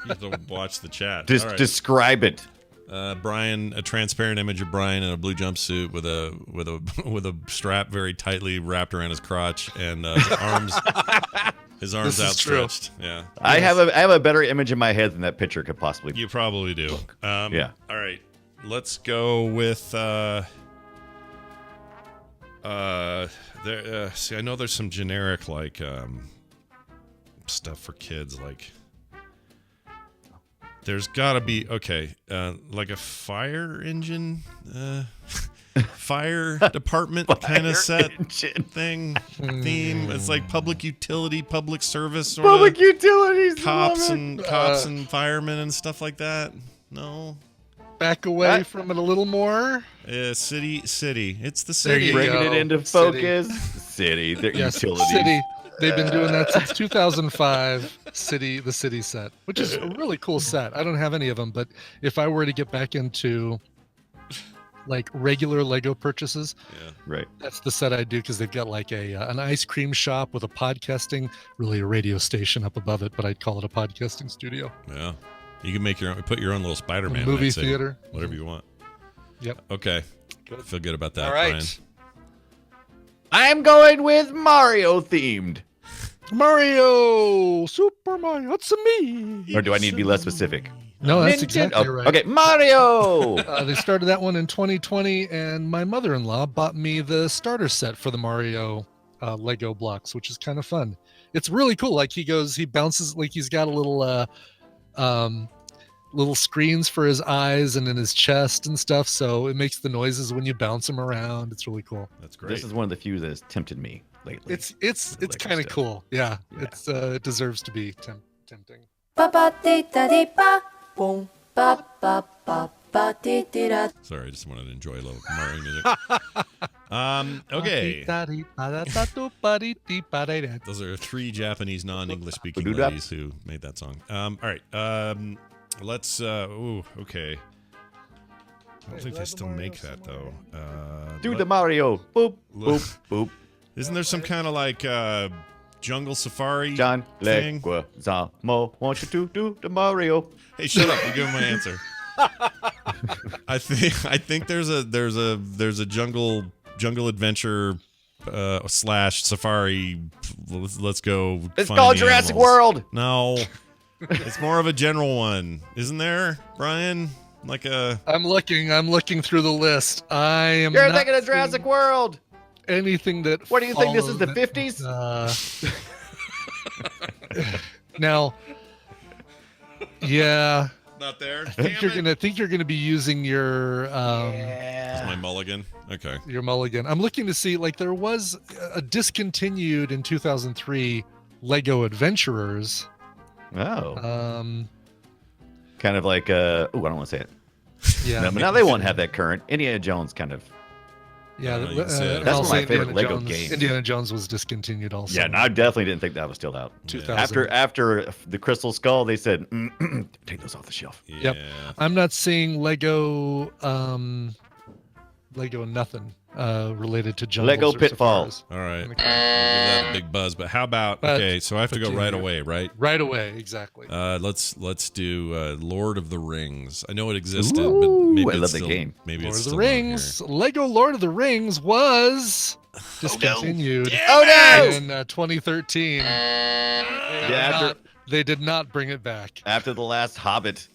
You have to watch the chat. Describe it. Brian, a transparent image of Brian in a blue jumpsuit with a strap very tightly wrapped around his crotch and his arms His arms This is true. outstretched. Yeah. I have a better image in my head than that picture could possibly. You probably do. Yeah. All right. Let's go with see, I know there's some generic like stuff for kids, like there's gotta be like a fire engine fire department kind of set thing theme. It's like public utility, public service sort Public of utilities. cops and firemen and stuff like that. No. Back away from it a little more. City. It's the There city. you Bringing go. it into focus. City. Their Yes, utilities. City. They've been doing that since 2005. The City set, which is a really cool set. I don't have any of them, but if I were to get back into like regular Lego purchases, Right. that's the set I do because they've got like an ice cream shop with a podcasting, really a radio station up above it, but I'd call it a podcasting studio. Yeah. You can put your own little Spider-Man Movie in that city. theater. Whatever you want. Yep. Okay. Good. I feel good about that, All right. Brian. I'm going with Mario themed. Mario, Super Mario, it's me. Or do I need to be less specific? No, that's Nintendo- exactly right. Okay, Mario. They started that one in 2020, and my mother-in-law bought me the starter set for the Mario Lego blocks, which is kind of fun. It's really cool. Like he bounces, like he's got a little screens for his eyes and in his chest and stuff. So it makes the noises when you bounce him around. It's really cool. That's great. This is one of the few that has tempted me lately. It's Lego kind of stuff. cool. Yeah, Yeah. it deserves to be tempting. Sorry, I just wanted to enjoy a little Mario music. Okay. Those are three Japanese non-English speaking Ba-doo-da. ladies who made that song. All right. Let's okay. I don't think they still make that though. Do the Mario. Boop, boop, boop. Isn't there some kind of like jungle safari John thing? Leguizamo want you to do the Mario. Hey, shut up! You give him my answer. I think there's a jungle adventure / safari. Let's go. It's find called the Jurassic animals. World. No, it's more of a general one, isn't there, Brian? Like a I'm looking through the list. I am. You're not thinking of Jurassic seeing World. anything that. What do you think? This is follows the that, 50s? Now, yeah, not there. I think you're gonna be using your That's my mulligan. Okay. your mulligan. I'm looking to see, like, there was a discontinued in 2003 Lego Adventurers. Oh. Kind of like I don't want to say it. Yeah, No, but now they won't have that current. Indiana Jones kind of. yeah. you can say it. That's also one of my favorite Indiana Lego Jones- games. Indiana Jones was discontinued also. Yeah, no, I definitely didn't think that was still out. 2000. After the Crystal Skull, they said, take those off the shelf. Yeah. Yep. I'm not seeing Lego nothing related to jungles Lego or Pitfall. safaris. All right. Okay. We'll give that a big buzz. But how about okay? So I have to go right away, right? Right away, exactly. Let's do Lord of the Rings. I know it existed, Ooh, but maybe I it's love the still, game. Maybe Lord it's of the still not Rings. Lego Lord of the Rings was discontinued Oh, no! in 2013. Yeah, They did not bring it back. after the last Hobbit.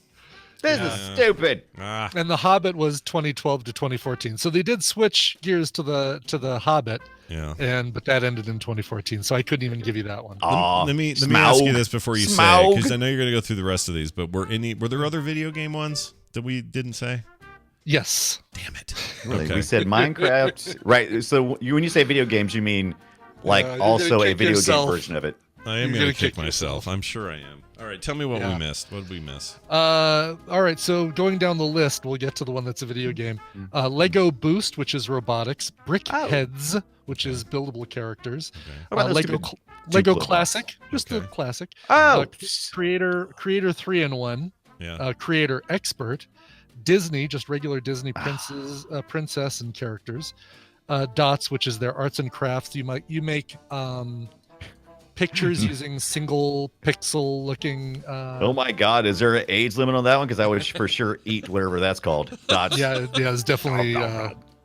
This is Yeah. stupid. here. And The Hobbit was 2012 to 2014. So they did switch gears to the Hobbit, Yeah. but that ended in 2014. So I couldn't even give you that one. Aw, Let me ask Smaug. you this before you say, Smaug. because I know you're going to go through the rest of these. But were there other video game ones that we didn't say? Yes. Damn it! Really, Okay. we said Minecraft. Right. So when you say video games, you mean like you're also gonna a kick video yourself. game version of it. I am You're going gonna to kick kick myself. I'm sure I am. All right, tell me what we Yeah. missed. What did we miss? All right, so going down the list, we'll get to the one that's a video game. Lego Boost, which is robotics. Brick Heads, which is buildable characters. What about those Lego stupid Lego Duplo Classic, just the Okay. classic. Oh, Creator 3-in-1. Yeah. Creator Expert. Disney, just regular Disney princess and characters. Dots, which is their arts and crafts. You make pictures using single pixel looking. oh my God! Is there an age limit on that one? Because I would for sure eat whatever that's called. Dots. Yeah, it's definitely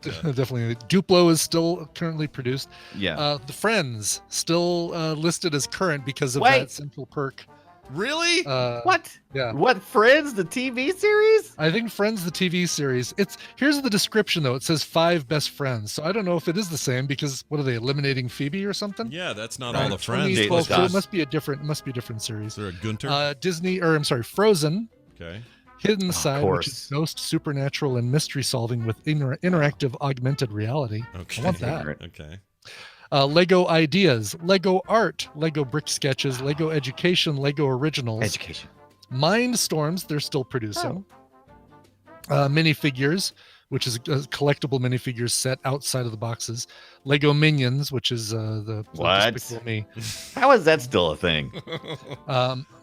Definitely. Duplo is still currently produced. Yeah. The Friends still listed as current because of Wait. that central perk. Really? What? Yeah. What, Friends, the TV series? I think Friends, the TV series. Here's the description though. It says 5 best friends. So I don't know if it is the same because what are they eliminating Phoebe or something? Yeah, that's not all the friends. 2012, Jay, cool. let's- Must be a different series. Is there a Gunter? Frozen. Okay. Hidden Of Side, which is course. ghost, supernatural, and mystery solving with interactive augmented reality. Okay. I want that. Okay. Lego Ideas, Lego Art, Lego Brick Sketches, Lego Education, Lego Originals. Education. Mindstorms, they're still producing. Minifigures, which is a collectible minifigures set outside of the boxes. Lego Minions, which is the What? Despicable Me. How is that still a thing?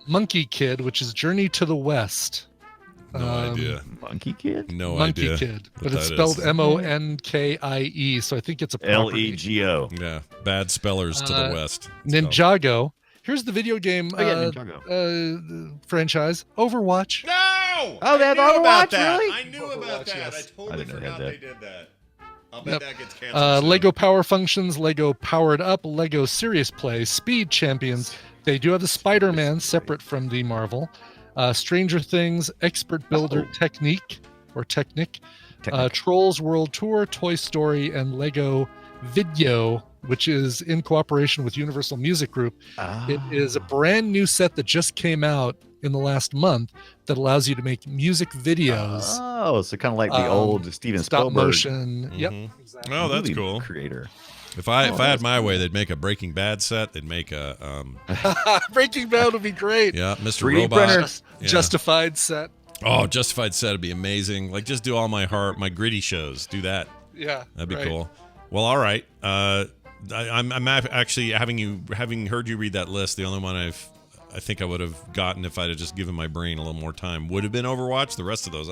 Monkey Kid, which is Journey to the West. No idea. Monkey Kid? No Monkey idea. Kid, what but it's that spelled is. Monkie, so I think it's a property. L-E-G-O. Yeah. Bad spellers to the west. It's Ninjago. Here's the video game Oh, yeah, Ninjago. franchise, Overwatch. No! Oh, they have I knew about Overwatch, that. really? I knew about Overwatch, that. yes. I I totally didn't know they had forgot that. they did that. I'll bet Yep. that gets canceled. soon. Lego Power Functions, Lego Powered Up, Lego Serious Play, Speed Champions. They do have the Spider-Man separate from the Marvel. Stranger Things, Expert Builder Technique, Trolls World Tour, Toy Story, and Lego Video, which is in cooperation with Universal Music Group. It is a brand new set that just came out in the last month that allows you to make music videos, Oh, so kind of like the old Steven stop Spielberg motion. Yep. Mhm. Exactly. Oh, that's movie cool. creator. If I had my way, they'd make a Breaking Bad set. They'd make a Breaking Bad would be great. yeah, Mr. 3D Robot. printer. Yeah. Justified set. Oh, Justified set would be amazing. Like just do all my gritty shows. Do that. Yeah. That'd be right. cool. Well, all right. I'm actually having heard you read that list. The only one I think I would have gotten if I'd have just given my brain a little more time would have been Overwatch. The rest of those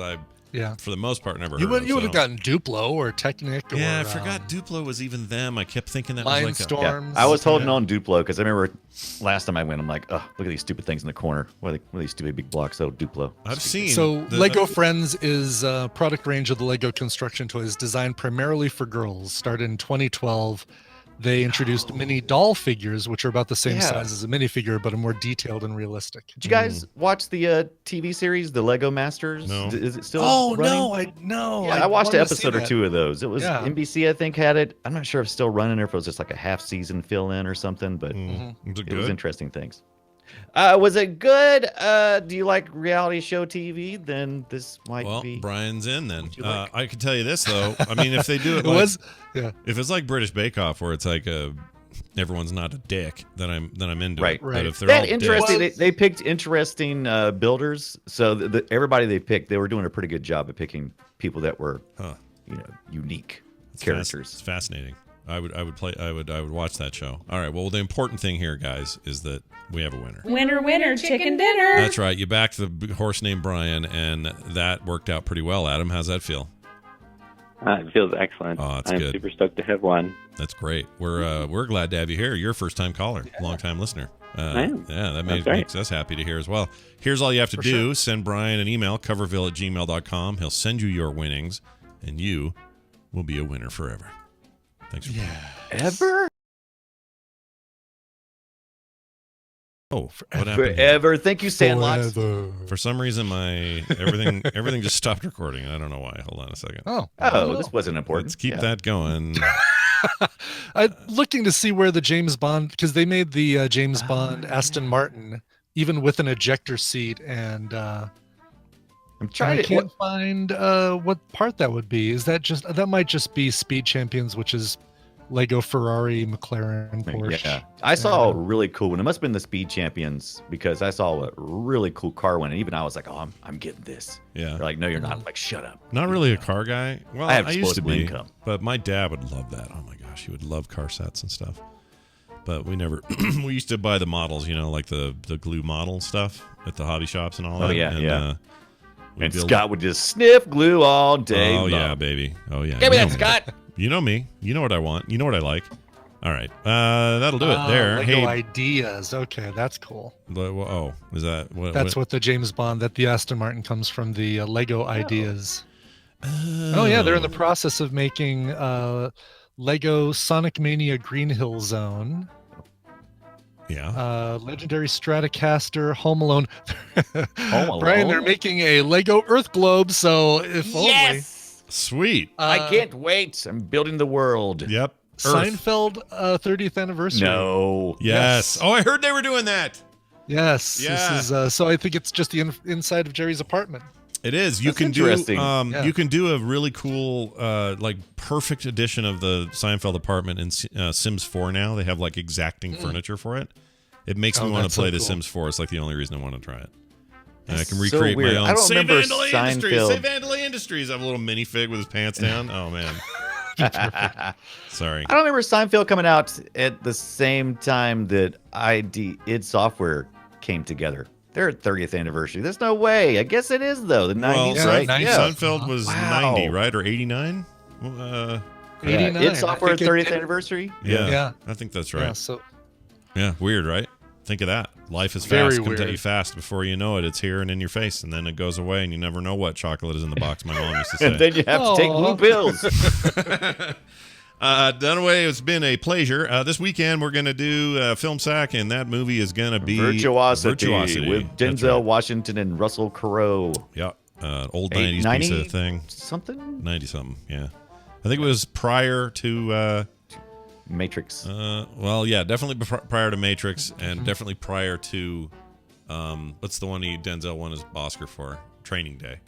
Yeah. for the most part never You heard would of, have so. gotten Duplo or Technic. Yeah, or, I forgot Duplo was even them. I kept thinking that was like a Mindstorms. Yeah, I was holding on Duplo because I remember last time I went, I'm like, oh, look at these stupid things in the corner. What are these stupid big blocks? Oh, Duplo. I've seen So Lego Friends is a product range of the Lego construction toys designed primarily for girls. Started in 2012. They introduced mini doll figures, which are about the same Yeah. size as a minifigure, but are more detailed and realistic. Did you guys watch the TV series, The Lego Masters? No. Is it still Oh running? no! Yeah, I watched an wanted to see episode or that. two of those. It was Yeah. NBC, I think, had it. I'm not sure if it's still running or if it was just like a half season fill in or something, but Is it it was good? interesting things. Was it good? Do you like reality show TV? Then this might Well, be. Brian's in then. you like? I can tell you this though. I mean, if they do it, It like, was, yeah. if it's like British Bake Off, where it's like everyone's not a dick, then I'm into Right. it. But Right. if they're They all had interesting. dicks, They picked interesting builders. So everybody they picked, they were doing a pretty good job of picking people that were, unique it's characters. fascinating. I would watch that show. All right. Well, the important thing here, guys, is that we have a winner. Winner, winner, chicken dinner. That's right. You backed the horse named Brian, and that worked out pretty well. Adam, how's that feel? It feels excellent. Oh, that's I'm good. super stoked to have won. That's great. We're glad to have you here. You're a first time caller, long time listener. I am. Yeah, that That's right. makes us happy to hear as well. Here's all you have to do: send Brian an email, coverville@gmail.com. He'll send you your winnings, and you will be a winner forever. Thanks for playing. Ever? Oh, what happened? here? Forever. Thank you, Sandlots. Forever. For some reason, my everything just stopped recording. I don't know why. Hold on a second. Oh, Oh, this wasn't important. Let's keep Yeah. that going. I'm looking to see where the James Bond, because they made the James Bond Aston Martin even with an ejector seat, and I'm I trying to. can't find what part that would be. Is that just that might just be Speed Champions, which is Lego, Ferrari, McLaren, Porsche. Yeah, I saw a really cool one. It must have been the Speed Champions because I saw a really cool car one, and even I was like, "Oh, I'm getting this." Yeah. They're like, "No, you're not." I'm like, "Shut up." Not really a car guy. Well, I have used to disposable be, income. but my dad would love that. Oh my gosh, he would love car sets and stuff. But we never. We used to buy the models, like the glue model stuff at the hobby shops and all Oh, that. yeah, and, yeah. we'd And build- Scott would just sniff glue all day. Oh long. yeah, baby. Oh yeah. Give me You that, know me. Scott. You know me. You know what I want. You know what I like. All right. That'll do it there. Lego Hey. Ideas. Okay, that's cool. Oh, is that what? That's what the James Bond, that the Aston Martin comes from the Lego Ideas. Oh yeah, they're in the process of making Lego Sonic Mania Green Hill Zone. Yeah. Legendary Stratocaster, Home Alone. Home Alone? Brian, they're making a Lego Earth Globe, so if Yes! Sweet. I can't wait. I'm building the world. Yep. Seinfeld 30th anniversary. No. Yes. Oh, I heard they were doing that. Yes. Yeah. This is, so I think it's just the inside of Jerry's apartment. It is. You That's can do interesting. you can do a really cool like perfect edition of the Seinfeld apartment in Sims 4 now. They have like exacting furniture for it. It makes me want to that's play so The cool. Sims 4. It's like the only reason I want to try it. And I can So recreate weird. my own. I don't Say remember Vandalay Industries. Seinfeld. Say Vandalay Industries. I have a little minifig with his pants down. Oh man. Sorry. I don't remember Seinfeld coming out at the same time that id Software came together. Their 30th anniversary. There's no way. I guess it is though. The 90s, yeah, right? 90s. Yeah. Seinfeld was Wow. 90, right, or 89? 89. id Software I think 30th it- anniversary. Yeah. I think that's Yeah, right. so Yeah, weird, right? Think of that. Life is Very fast. Comes at weird. you fast. Before you know it, it's here and in your face, and then it goes away, and you never know what chocolate is in the box. My mom used to say. And then you have to take blue Aw. pills. Dunaway, it's been a pleasure. This weekend we're going to do Film Sack, and that movie is going to be Virtuosity, Virtuosity. with That's Denzel right. Washington and Russell Crowe. Yeah, old 90s 90 piece of thing. Something? 90 something. Yeah, I think it was prior to. Matrix. Well, yeah, definitely prior to Matrix, and definitely prior to what's the one Denzel won his Oscar for? Training Day.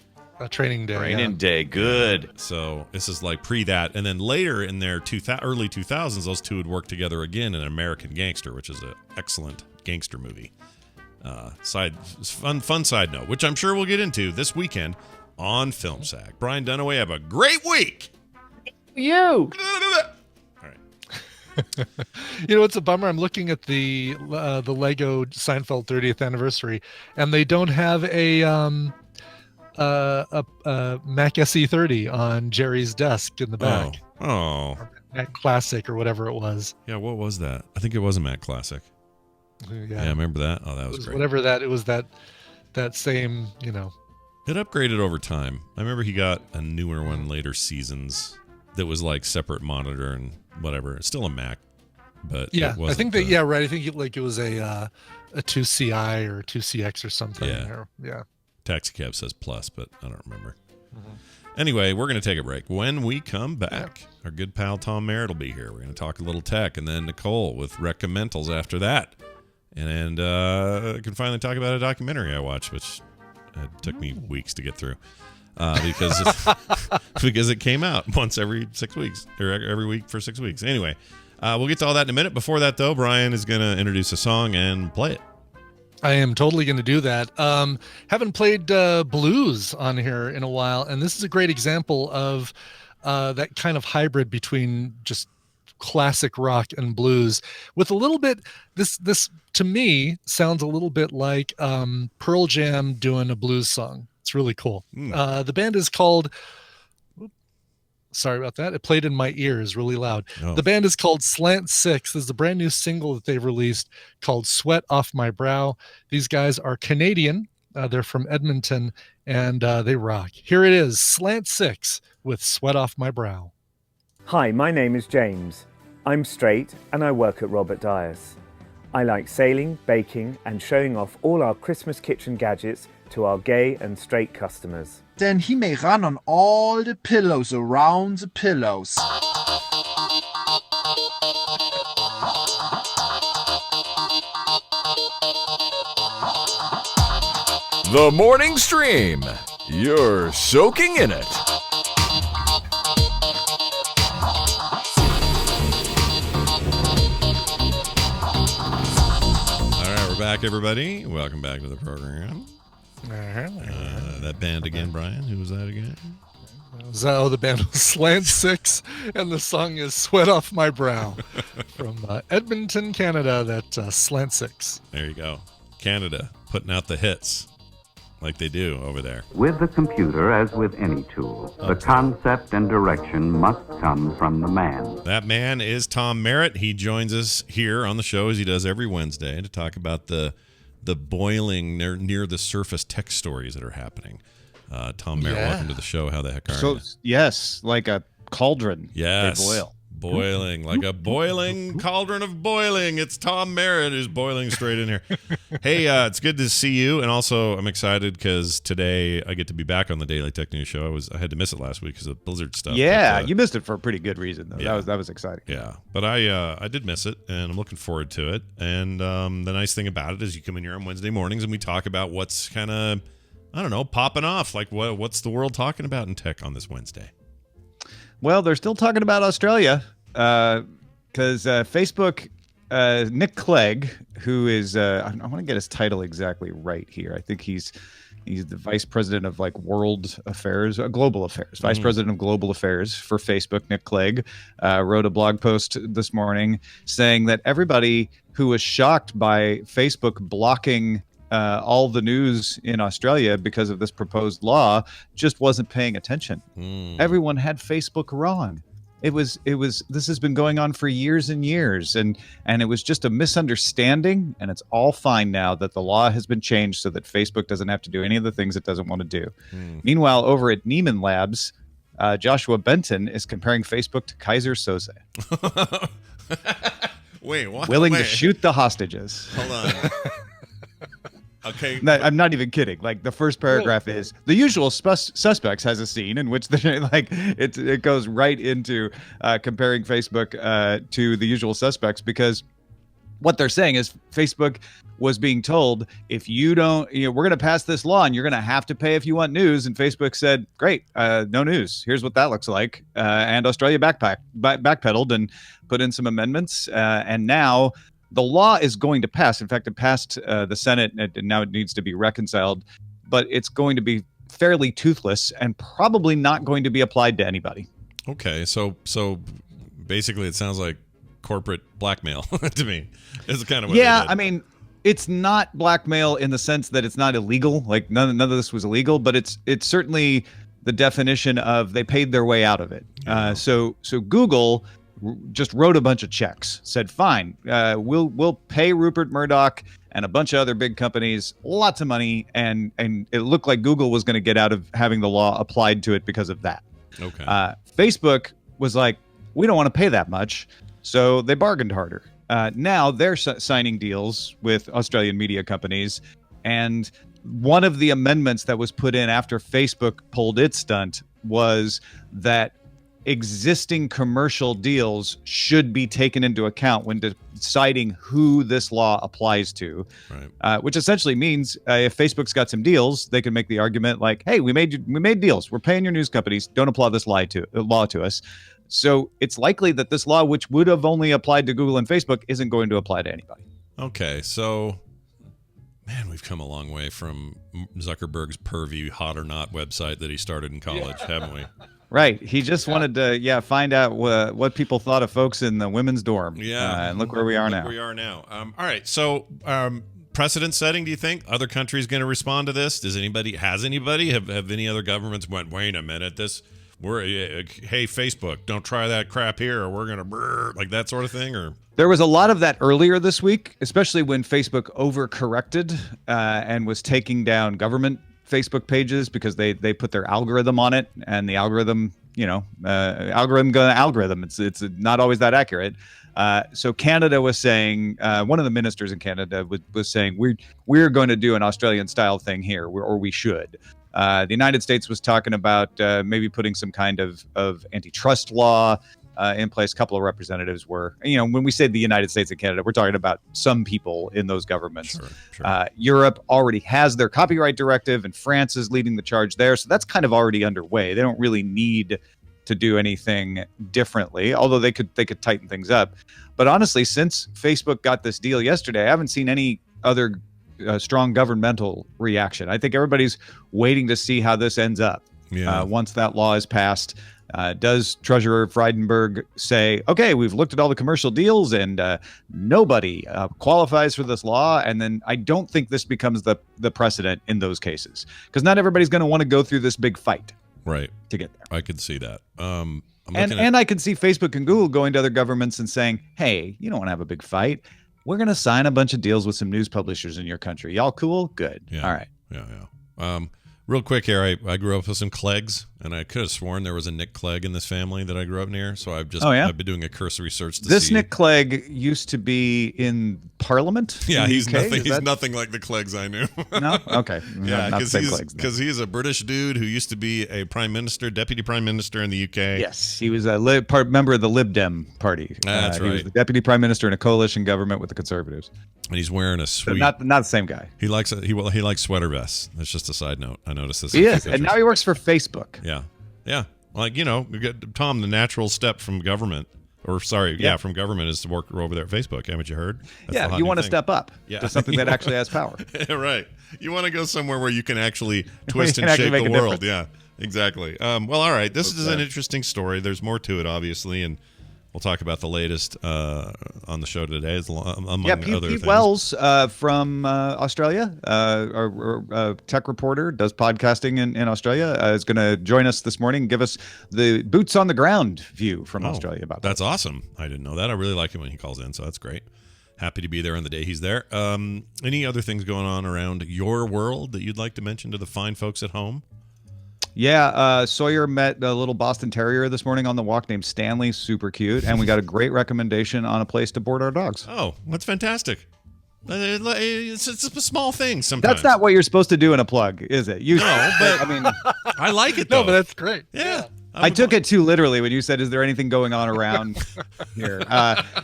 Training Day. Training Day. Good. So this is like pre that, and then later in their early 2000s, those two would work together again in American Gangster, which is an excellent gangster movie. Fun side note, which I'm sure we'll get into this weekend on Film Sack. Brian Dunaway, have a great week. You. All right. You know, it's a bummer. I'm looking at the Lego Seinfeld 30th anniversary, and they don't have a Mac SE30 on Jerry's desk in the back. Oh. Mac Classic or whatever it was. Yeah, what was that? I think it was a Mac Classic. Yeah, I remember that. Oh, that It was was great. whatever that it was that same, you know. It upgraded over time. I remember he got a newer one later seasons that was like separate monitor and whatever. It's still a Mac, but Yeah, it wasn't, I think that right. I think it was a 2CI or 2CX or something. Yeah. Yeah. Taxicab says plus, but I don't remember. Anyway, we're going to take a break. When we come back, our good pal Tom Merritt will be here. We're going to talk a little tech, and then Nicole with recommendals after that. And I can finally talk about a documentary I watched, which took me weeks to get through because it came out once every 6 weeks, or every week for 6 weeks. Anyway, we'll get to all that in a minute. Before that, though, Brian is going to introduce a song and play it. I am totally going to do that. Haven't played blues on here in a while, and this is a great example of that kind of hybrid between just classic rock and blues with a little bit. This to me sounds a little bit like Pearl Jam doing a blues song. It's really cool. The band is called. Sorry about that. It played in my ears really loud. Oh. The band is called Slant Six. There's a brand new single that they've released called Sweat Off My Brow. These guys are Canadian. They're from Edmonton, and they rock. Here it is, Slant Six with Sweat Off My Brow. Hi, my name is James. I'm straight and I work at Robert Dyer's. I like sailing, baking, and showing off all our Christmas kitchen gadgets to our gay and straight customers. Then he may run on all the pillows around the pillows. The morning stream. You're soaking in it. All right, we're back, everybody. Welcome back to the program. That band again, Brian. Who was that again? The band was Slant Six, and the song is Sweat Off My Brow from Edmonton, Canada. That Slant Six. There you go. Canada putting out the hits like they do over there. With the computer, as with any tool, the concept and direction must come from the man. That man is Tom Merritt. He joins us here on the show as he does every Wednesday to talk about the boiling near the surface tech stories that are happening. Tom Merritt, welcome to the show. How the heck are you? Yes, like a cauldron. Yes. They boil. Boiling, like a boiling cauldron of boiling. It's Tom Merritt who's boiling straight in here. Hey, it's good to see you, and also I'm excited because today I get to be back on the Daily Tech News Show. I had to miss it last week because of Blizzard stuff. Yeah, you missed it for a pretty good reason though. Yeah. That was exciting. Yeah, but I did miss it, and I'm looking forward to it. And the nice thing about it is you come in here on Wednesday mornings and we talk about what's kind of, I don't know, popping off. Like what's the world talking about in tech on this Wednesday? Well, they're still talking about Australia because Facebook, Nick Clegg, who is, I want to get his title exactly right here. I think he's the vice president of like world affairs, global affairs, vice president of global affairs for Facebook. Nick Clegg wrote a blog post this morning saying that everybody who was shocked by Facebook blocking all the news in Australia because of this proposed law just wasn't paying attention. Everyone had Facebook wrong. This has been going on for years and years, and it was just a misunderstanding, and it's all fine now that the law has been changed so that Facebook doesn't have to do any of the things it doesn't want to do. Meanwhile, over at Neiman Labs, Joshua Benton is comparing Facebook to Kaiser Soze. Wait, what? Willing to shoot the hostages. Hold on. Okay. No, I'm not even kidding. Like the first paragraph is the usual suspects has a scene in which it goes right into comparing Facebook to the usual suspects, because what they're saying is Facebook was being told, if you don't, we're going to pass this law and you're going to have to pay if you want news. And Facebook said, great, no news. Here's what that looks like. And Australia backpedaled and put in some amendments. And now the law is going to pass. In fact, it passed the Senate, and now it needs to be reconciled. But it's going to be fairly toothless and probably not going to be applied to anybody. Okay, so basically, it sounds like corporate blackmail to me. Is kind of what yeah. they did. I mean, it's not blackmail in the sense that it's not illegal. Like none of this was illegal, but it's certainly the definition of they paid their way out of it. Yeah. So Google just wrote a bunch of checks, said, fine, we'll pay Rupert Murdoch and a bunch of other big companies lots of money, and it looked like Google was going to get out of having the law applied to it because of that. Okay. Facebook was like, we don't want to pay that much, so they bargained harder. Now they're signing deals with Australian media companies, and one of the amendments that was put in after Facebook pulled its stunt was that existing commercial deals should be taken into account when deciding who this law applies to, right. Which essentially means if Facebook's got some deals, they can make the argument like, hey, we made deals. We're paying your news companies. Don't apply this law to us. So it's likely that this law, which would have only applied to Google and Facebook, isn't going to apply to anybody. Okay, so, man, we've come a long way from Zuckerberg's pervy hot or not website that he started in college, haven't we? Right. He just wanted to, find out what people thought of folks in the women's dorm. Yeah. And look where we are now. All right. So, precedent setting, do you think? Other countries going to respond to this? Have any other governments went, wait a minute, hey, Facebook, don't try that crap here, or we're going to, like that sort of thing? Or there was a lot of that earlier this week, especially when Facebook overcorrected and was taking down government Facebook pages because they put their algorithm on it, and the algorithm, algorithm. It's not always that accurate. So Canada was saying, one of the ministers in Canada was saying, we're going to do an Australian style thing here, or we should. The United States was talking about maybe putting some kind of antitrust law in place. A couple of representatives were, when we say the United States and Canada, we're talking about some people in those governments. Sure. Europe already has their copyright directive, and France is leading the charge there. So that's kind of already underway. They don't really need to do anything differently, although they could tighten things up. But honestly, since Facebook got this deal yesterday, I haven't seen any other strong governmental reaction. I think everybody's waiting to see how this ends up. Yeah. Once that law is passed. Does Treasurer Frydenberg say, okay, we've looked at all the commercial deals and nobody qualifies for this law? And then I don't think this becomes the precedent in those cases, because not everybody's going to want to go through this big fight right to get there. I could see that. And I could see Facebook and Google going to other governments and saying, hey, you don't want to have a big fight. We're going to sign a bunch of deals with some news publishers in your country. Y'all cool? Good. Yeah. All right. Yeah. Real quick here, I grew up with some Cleggs, and I could have sworn there was a Nick Clegg in this family that I grew up near. So I've been doing a cursory search to This see. Nick Clegg used to be in Parliament. Yeah, in the he's UK? nothing. Is He's that- nothing like the Cleggs I knew. No, okay. Yeah, Not the same Cleggs, then. because he's a British dude who used to be a prime minister, deputy prime minister in the UK. Yes, he was a member of the Lib Dem party. That's He was right. the deputy prime minister in a coalition government with the Conservatives. And he's wearing a So sweet. not the same guy. He likes he likes sweater vests. That's just a side note. I noticed this. He is, and now he works for Facebook. Yeah. Like, you got Tom, the natural step from government, or sorry, from government is to work over there at Facebook. Haven't you heard? That's the hot you new want to thing. step up to something that actually has power. Right. You want to go somewhere where you can actually twist and actually shape the make a world. difference. Yeah, exactly. Well, all right. This is an interesting story. There's more to it, obviously, and we'll talk about the latest on the show today, among other Pete things. Wells from Australia, our tech reporter, does podcasting in Australia, is going to join us this morning and give us the boots on the ground view from Australia about that. That's awesome. I didn't know that. I really like it when he calls in, so that's great. Happy to be there on the day he's there. Any other things going on around your world that you'd like to mention to the fine folks at home? Yeah, Sawyer met a little Boston Terrier this morning on the walk named Stanley, super cute, and we got a great recommendation on a place to board our dogs. Oh, that's fantastic. It's a small thing sometimes. That's not what you're supposed to do in a plug, is it? No, but I mean, I like it though. No, but that's great. Yeah. I took it too literally when you said, "Is there anything going on around here?"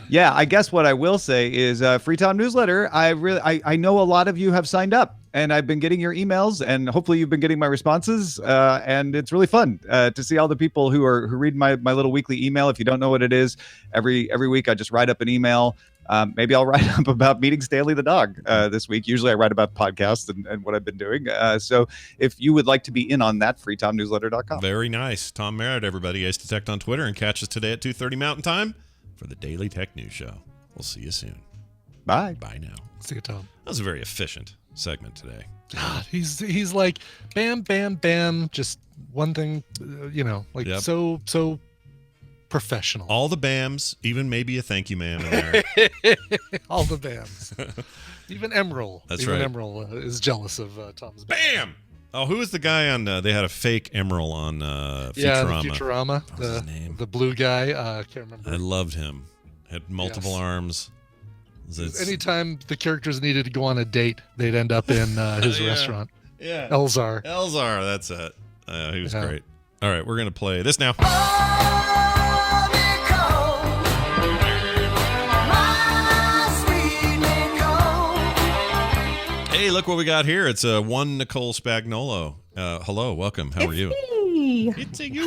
Yeah, I guess what I will say is, Free Tom newsletter. I know a lot of you have signed up, and I've been getting your emails, and hopefully you've been getting my responses, and it's really fun to see all the people who read my little weekly email. If you don't know what it is, every week I just write up an email. Maybe I'll write up about meeting Stanley the dog this week. Usually I write about podcasts and what I've been doing. So if you would like to be in on that, freetomnewsletter.com. Very nice. Tom Merritt, everybody. Ace Detect on Twitter, and catch us today at 2:30 Mountain Time for the Daily Tech News Show. We'll see you soon. Bye. Bye now. See you, Tom. That was a very efficient segment today. God, he's like bam, bam, bam. Just one thing, so professional. All the BAMs, even maybe a thank you ma'am in there. All the BAMs. Even Emerald. That's right. Emerald is jealous of Tom's BAM. Oh, who was the guy on? They had a fake Emerald on Futurama. Yeah, Futurama. What was his name? The blue guy. I can't remember. I loved him. Had multiple arms. Anytime the characters needed to go on a date, they'd end up in his restaurant. Yeah. Elzar. That's it. He was great. All right, we're going to play this now. Hey, look what we got here. It's one Nicole Spagnolo. Hello, welcome. How are you? It's you.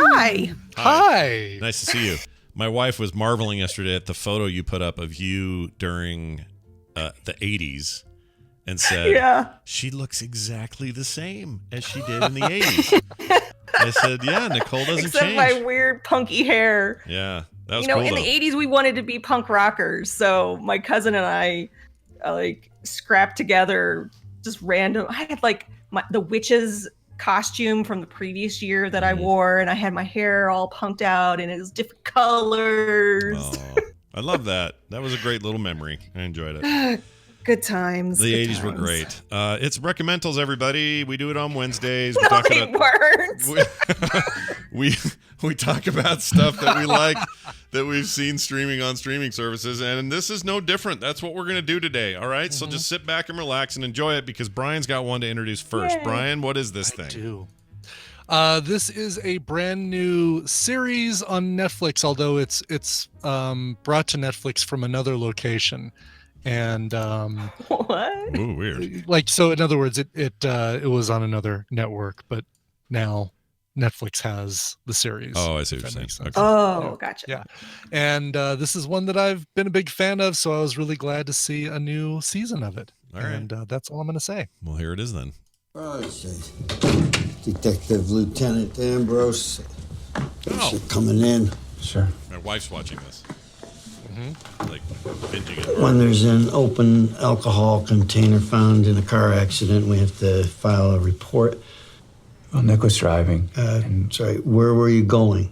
Hi. Nice to see you. My wife was marveling yesterday at the photo you put up of you during the 80s and said, she looks exactly the same as she did in the 80s. I said, yeah, Nicole doesn't Except change. my weird punky hair. Yeah, that was cool, in the 80s we wanted to be punk rockers, so my cousin and I scrapped together just random. I had the witch's costume from the previous year that I wore, and I had my hair all punked out and it was different colors. Oh, I love that. That was a great little memory. I enjoyed it. Good times. The good 80s were times. great. It's Recommendals, everybody. We do it on Wednesdays. No, they weren't. We talk about stuff that we like, that we've seen streaming on streaming services, and this is no different. That's what we're going to do today, all right? So just sit back and relax and enjoy it, because Brian's got one to introduce first. Yay. Brian, what is this thing? I do. This is a brand new series on Netflix, although it's brought to Netflix from another location. And what? Ooh, weird. So in other words, it was on another network, but now Netflix has the series. Oh, I see what you're saying. Okay. Oh, gotcha. Yeah. And this is one that I've been a big fan of, so I was really glad to see a new season of it. All right. And that's all I'm going to say. Well, here it is then. Detective Lieutenant Ambrose. Oh. Coming in. Sure. My wife's watching this. Like binging it. When there's an open alcohol container found in a car accident, we have to file a report. Well, Nick was driving. Sorry, where were you going?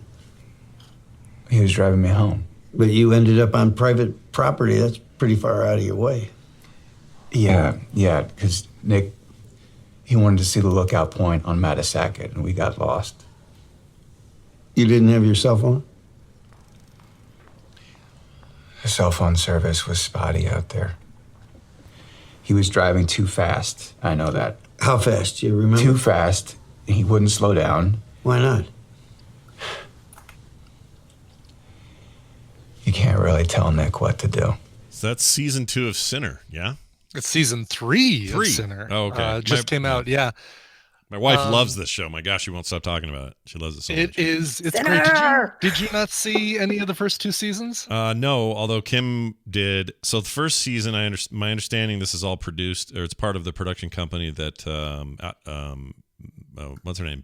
He was driving me home. But you ended up on private property. That's pretty far out of your way. Yeah, because Nick He wanted to see the lookout point on Mattissacket, and we got lost. You didn't have your cell phone? The cell phone service was spotty out there. He was driving too fast. I know that. How fast? Do you remember? Too fast. He wouldn't slow down. Why not? You can't really tell Nick what to do. So that's season 2 of Sinner, yeah? It's season 3 of Sinner. Oh, okay. Just came out, yeah. My wife loves this show. My gosh, she won't stop talking about it. She loves it so much. It's Sinner! great. Did you not see any of the first 2 seasons? No, although Kim did. So the first season, my understanding, this is all produced, or it's part of the production company that, what's her name?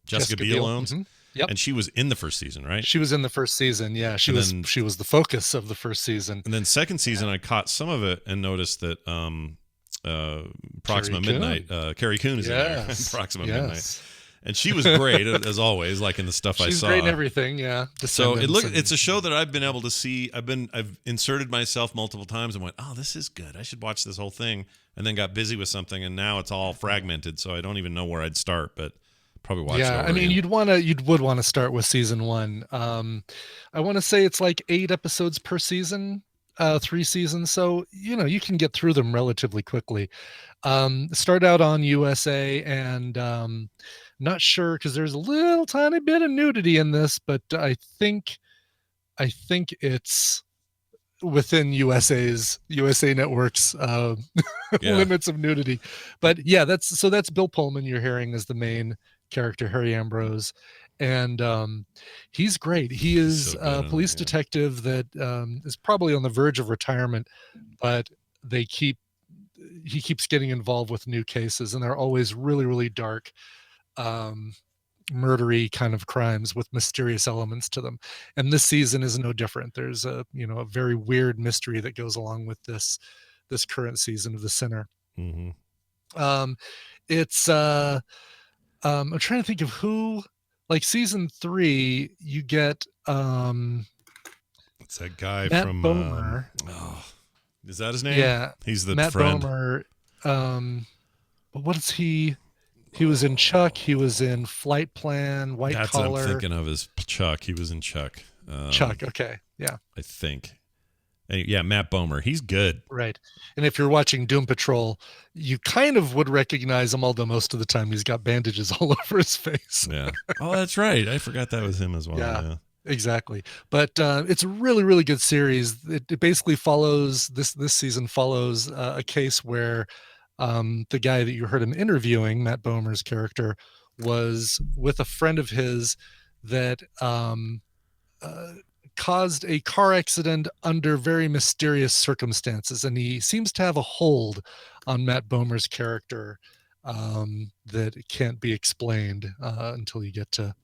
Jessica Biel owns. Mm-hmm. Yep. And she was in the first season, right? She was in the first season, yeah. She was the focus of the first season. And then second season, I caught some of it and noticed that Proxima Midnight, Carrie Coon is in there. Proxima Midnight. And she was great, as always, like in the stuff I saw. She's great in everything, yeah. So it's a show that I've been able to see. I've inserted myself multiple times and went, oh, this is good. I should watch this whole thing. And then got busy with something, and now it's all fragmented, so I don't even know where I'd start, but probably watch it. Yeah, I mean, you would want to start with season 1. I want to say it's like 8 episodes per season, 3 seasons, so you can get through them relatively quickly. Start out on USA, and not sure because there's a little tiny bit of nudity in this, but I think it's within USA Network's limits of nudity. But yeah, that's Bill Pullman you're hearing as the main character, Harry Ambrose, and he's great. He is a police detective that is probably on the verge of retirement, but he keeps getting involved with new cases, and they're always really, really dark, murdery kind of crimes with mysterious elements to them. And this season is no different. There's a very weird mystery that goes along with this current season of The Sinner. Mm-hmm. It's I'm trying to think of who, like season 3, you get it's that guy Matt from Bomer. Is that his name? Yeah, he's the Matt friend. Bomer. What is he? He was in Chuck. He was in Flight Plan, White That's Collar. what I'm thinking of is Chuck. He was in Chuck. Chuck. Okay. Yeah. I think. Yeah, Matt Bomer. He's good. Right. And if you're watching Doom Patrol, you kind of would recognize him, although most of the time he's got bandages all over his face. Yeah. Oh, that's right. I forgot that was him as well. Yeah. Exactly. But it's a really, really good series. It basically follows this season follows a case where the guy that you heard him interviewing, Matt Bomer's character, was with a friend of his that caused a car accident under very mysterious circumstances, and he seems to have a hold on Matt Bomer's character that can't be explained until you get to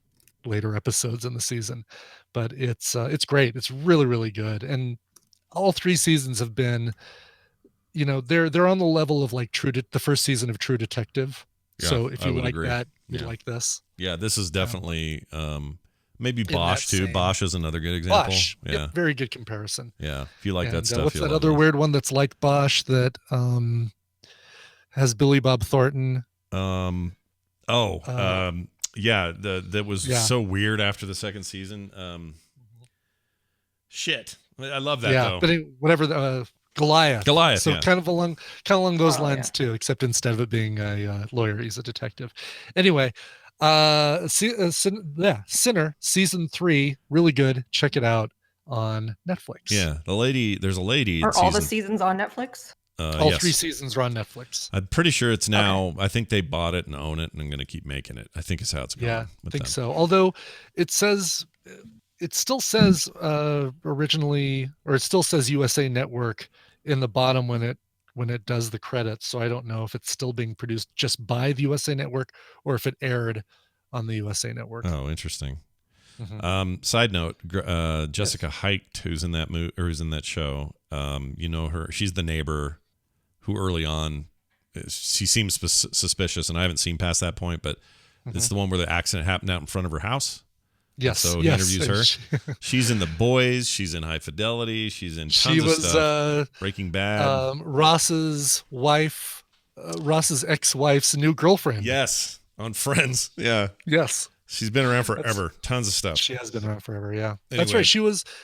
later episodes in the season. But it's great. It's really, really good, and all 3 seasons have been, they're on the level of like the first season of True Detective. Yeah, so if you like agree. that, you'd like this. Yeah, this is definitely maybe Bosch too. Bosch is another good example. Bosch, yeah, yep, very good comparison. Yeah, if you like that stuff, what's you'll that love other it. weird one that's like Bosch that has Billy Bob Thornton? Yeah, that was so weird after the second season. Shit, I love that. Yeah, though. but whatever. Goliath. So yeah. kind of along those lines too, except instead of it being a lawyer, he's a detective. Anyway, Sinner season 3, really good. Check it out on Netflix. Yeah, there's a lady. Are all the seasons on Netflix? All 3 seasons are on Netflix. I'm pretty sure it's now. Okay. I think they bought it and own it, and I'm going to keep making it. I think is how it's going. Yeah, I think so. Although it still says originally, or it still says USA Network in the bottom when it does the credits. So I don't know if it's still being produced just by the USA Network or if it aired on the USA Network. Oh, interesting. Mm-hmm. Side note: Jessica Height, who's in that who's in that show. You know her. She's the neighbor who early on, she seems suspicious, and I haven't seen past that point. But it's the one where the accident happened out in front of her house. Yes. So he interviews her. She's in The Boys. She's in High Fidelity. She's in tons of stuff. Breaking Bad. Ross's wife Ross's ex-wife's new girlfriend. Yes, on Friends. Yeah. Yes. She's been around forever. Tons of stuff. She has been around forever. Yeah, that's Anyway. right.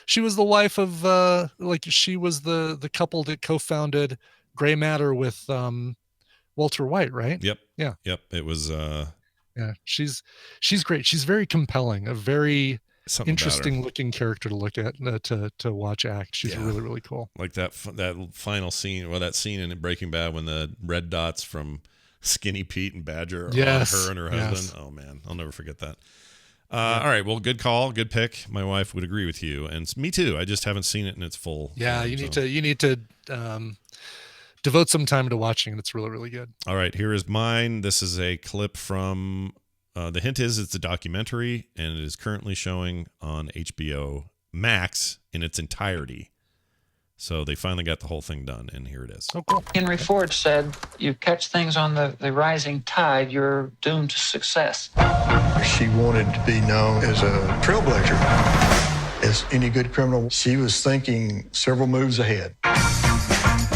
She was the wife of she was the couple that co-founded Gray Matter with Walter White, right? Yep. Yeah. Yep. It was. Yeah. She's great. She's very compelling. A very Something about her. interesting looking character to look at to watch act. She's really, really cool. Like that final scene. Well, that scene in Breaking Bad when the red dots from Skinny Pete and Badger are on her and her husband. Oh man, I'll never forget that. All right, well, good call, good pick. My wife would agree with you, and me too. I just haven't seen it in its full. Yeah, form, you need to devote some time to watching it. It's really, really good. All right, here is mine. This is a clip from. The hint is it's a documentary, and it is currently showing on HBO Max in its entirety. So they finally got the whole thing done, and here it is. Oh, cool. Henry Ford said, you catch things on the rising tide, you're doomed to success. She wanted to be known as a trailblazer. As any good criminal, she was thinking several moves ahead.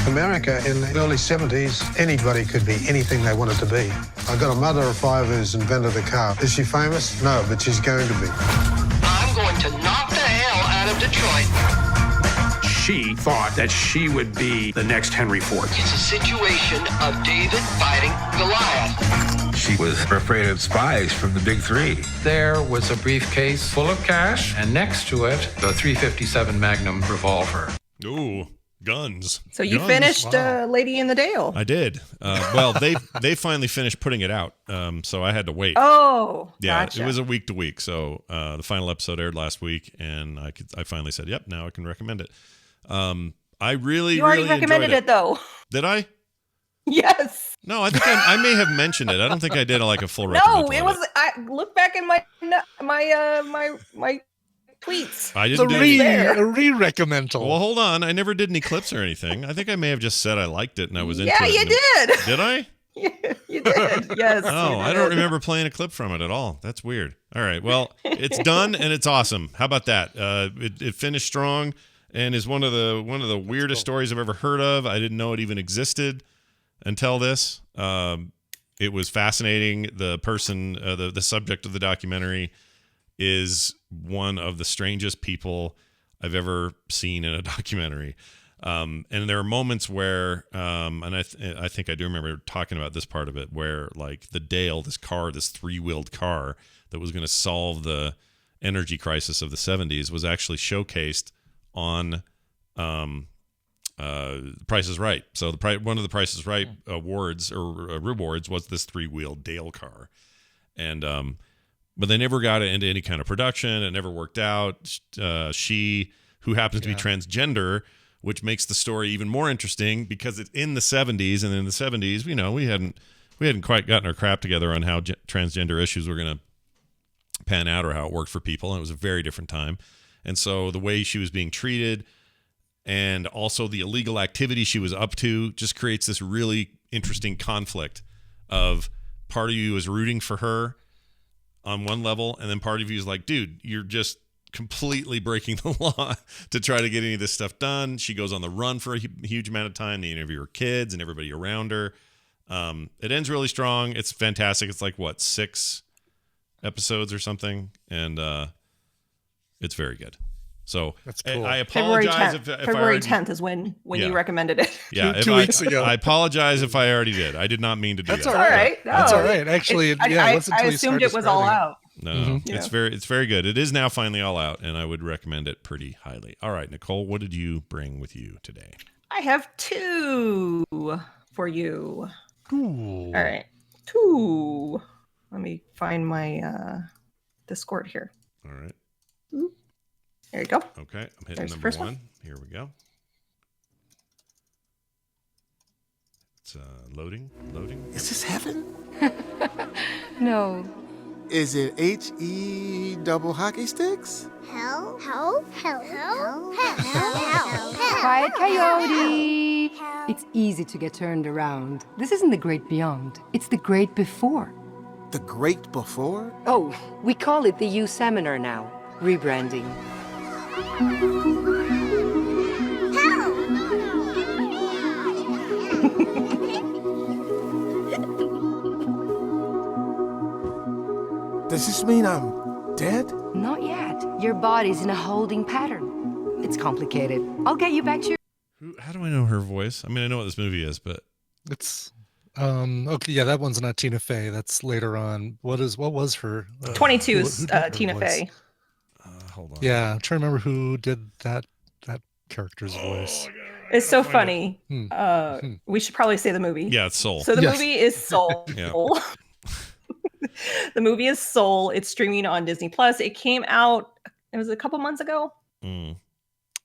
America in the early 70s, anybody could be anything they wanted to be. I've got a mother of 5 who's invented the car. Is she famous? No, but she's going to be. I'm going to knock the hell out of Detroit. She thought that she would be the next Henry Ford. It's a situation of David fighting Goliath. She was afraid of spies from the big three. There was a briefcase full of cash, and next to it, the .357 Magnum revolver. Ooh, guns. So you finished Lady in the Dale. I did. Well, they finally finished putting it out, so I had to wait. Oh, yeah, gotcha. It was a week to week. So the final episode aired last week, and I finally said, "Yep, now I can recommend it." I really, You already really recommended enjoyed it, though. Did I? Yes. No, I think I may have mentioned it. I don't think I did like a full recommendation. No, it was. I look back in my tweets. I didn't do a re-recommendal. Well, hold on. I never did any clips or anything. I think I may have just said I liked it and I was into Yeah, it. you did. Did I? You did. Yes. Oh, you I don't did. remember playing a clip from it at all. That's weird. All right. Well, it's done and it's awesome. How about that? It finished strong and is one of the weirdest stories I've ever heard of. I didn't know it even existed until this. It was fascinating. The person, the subject of the documentary, is one of the strangest people I've ever seen in a documentary. And there are moments where, and I think I do remember talking about this part of it, where like the Dale, this 3-wheeled car that was going to solve the energy crisis of the 70s, was actually showcased on Price is Right. So one of the Price is Right awards or rewards was this 3-wheeled Dale car, and but they never got it into any kind of production. It never worked out. She, who happens to be transgender, which makes the story even more interesting because it's in the 70s, and in the 70s, you know, we hadn't quite gotten our crap together on how transgender issues were going to pan out or how it worked for people, and it was a very different time. And so the way she was being treated and also the illegal activity she was up to just creates this really interesting conflict of part of you is rooting for her on one level, and then part of you is like, dude, you're just completely breaking the law to try to get any of this stuff done. She goes on the run for a huge amount of time. They interview her kids and everybody around her. It ends really strong. It's fantastic. It's like, what, 6 episodes or something? And it's very good. So that's cool. I apologize if February 10th is when Yeah. you recommended it. Yeah, two weeks ago. I apologize if I already did. I did not mean to do That's that. all right. right. No, That's all right. Actually, I I assumed it was all out. No, Yeah. it's very good. It is now finally all out, and I would recommend it pretty highly. All right, Nicole, what did you bring with you today? I have 2 for you. Ooh. All right, 2. Let me find my Discord here. All right. There you go. Okay, I'm hitting There's the number first 1. one. Here we go. It's loading. Is this heaven? No. Is it HE double hockey sticks? Hell. Quiet coyote. It's easy to get turned around. This isn't the great beyond. It's the great before. The great before? Oh, we call it the U Seminar now. Rebranding. Does this mean I'm dead? Not yet. Your body's in a holding pattern. It's complicated. I'll get you back to your... How do I know her voice? I mean, I know what this movie is, but it's okay. Yeah, that one's not Tina Fey. That's later on. What was her? 22 is Tina Fey. Hold on. Yeah, I'm trying to remember who did that character's voice. It's so funny. We should probably say the movie. Yeah, it's Soul. So the movie is Soul. Yeah. The movie is Soul. It's streaming on Disney Plus. It came out. It was a couple months ago. Something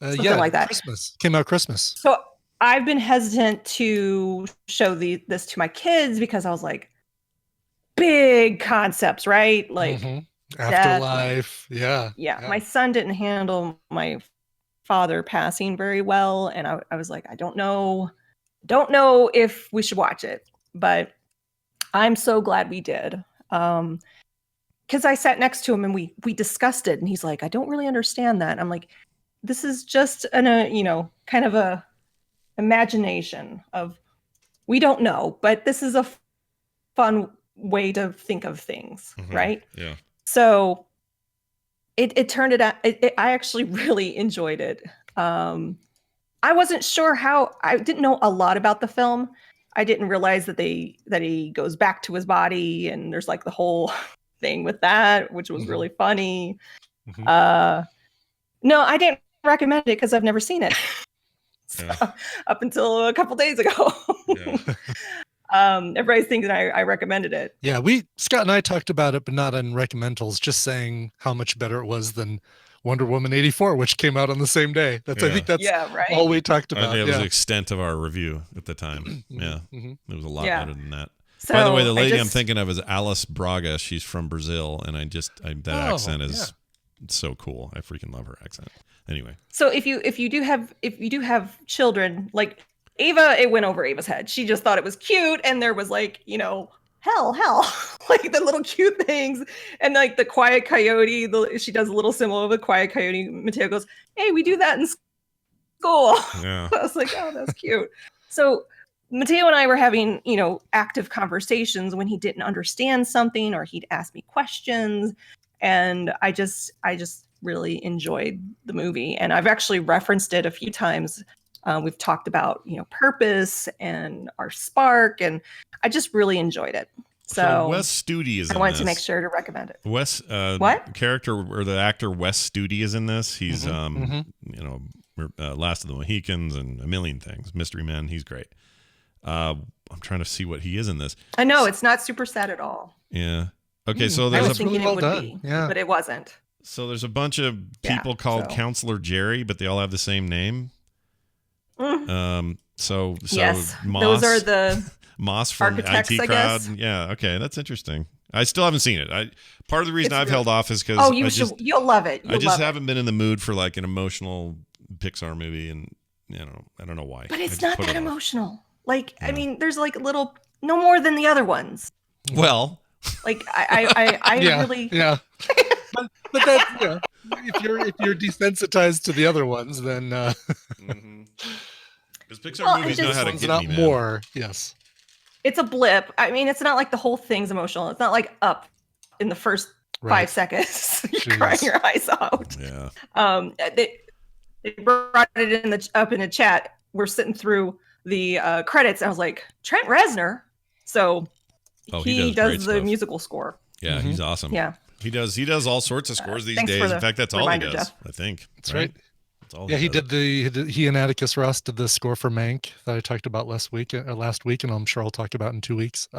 like that. Christmas came out. Christmas. So I've been hesitant to show this to my kids because I was like, big concepts, right? Like afterlife. Yeah. My son didn't handle my father passing very well, and I was like, I don't know if we should watch it, but I'm so glad we did. Because I sat next to him and we discussed it, and he's like, I don't really understand that. I'm like, this is just kind of a imagination of, we don't know, but this is a fun way to think of things, right? Yeah. So it turned it out. I actually really enjoyed it. I wasn't sure I didn't know a lot about the film. I didn't realize that he goes back to his body, and there's like the whole thing with that, which was really funny. No, I didn't recommend it because I've never seen it. Up until a couple days ago. Everybody's thinking I recommended it. Yeah, Scott and I talked about it, but not on recommendals, just saying how much better it was than Wonder Woman 84, which came out on the same day. I think that's all we talked about. It was the extent of our review at the time. Yeah. It was a lot better than that. So by the way, the lady I'm thinking of is Alice Braga. She's from Brazil, and that accent is so cool. I freaking love her accent. Anyway. So if you do have children, like Ava, it went over Ava's head. She just thought it was cute, and there was like, hell, like the little cute things, and like the quiet coyote. She does a little symbol of a quiet coyote. Mateo goes, "Hey, we do that in school." Yeah. I was like, "Oh, that's cute." So Mateo and I were having, active conversations when he didn't understand something or he'd ask me questions, and I just really enjoyed the movie, and I've actually referenced it a few times. We've talked about, purpose and our spark, and I just really enjoyed it. So Wes Studi is in this. I wanted to make sure to recommend it. Wes, what? Character or the actor Wes Studi is in this. He's, Last of the Mohicans and a million things. Mystery Men. He's great. I'm trying to see what he is in this. I know it's not super sad at all. Yeah. Okay, so I there's was thinking it would be, but it wasn't. So there's a bunch of people called Counselor Jerry, but they all have the same name. So yes, Moss, those are the Moss from architects, IT I Crowd. guess. Yeah, okay, that's interesting. I still haven't seen it. Part of the reason I've held off is because you'll love it. I just haven't been in the mood for like an emotional Pixar movie, and I don't know why. But it's not that emotional. Like, I mean, there's like no more than the other ones. Well, like I really but that's if you're desensitized to the other ones, then because Pixar movies know how to get me, man. More. Yes, it's a blip. I mean, it's not like the whole thing's emotional. It's not like Up in the first 5 seconds you're crying your eyes out. Yeah. They brought it up in the chat. We're sitting through the credits, and I was like, Trent Reznor. So he does the musical score. Yeah, he's awesome. Yeah. He does all sorts of scores these thanks days. for In fact, that's all he does. Jeff. I think. That's right. That's all. Yeah, he and Atticus Ross did the score for Mank that I talked about last week, and I'm sure I'll talk about in 2 weeks.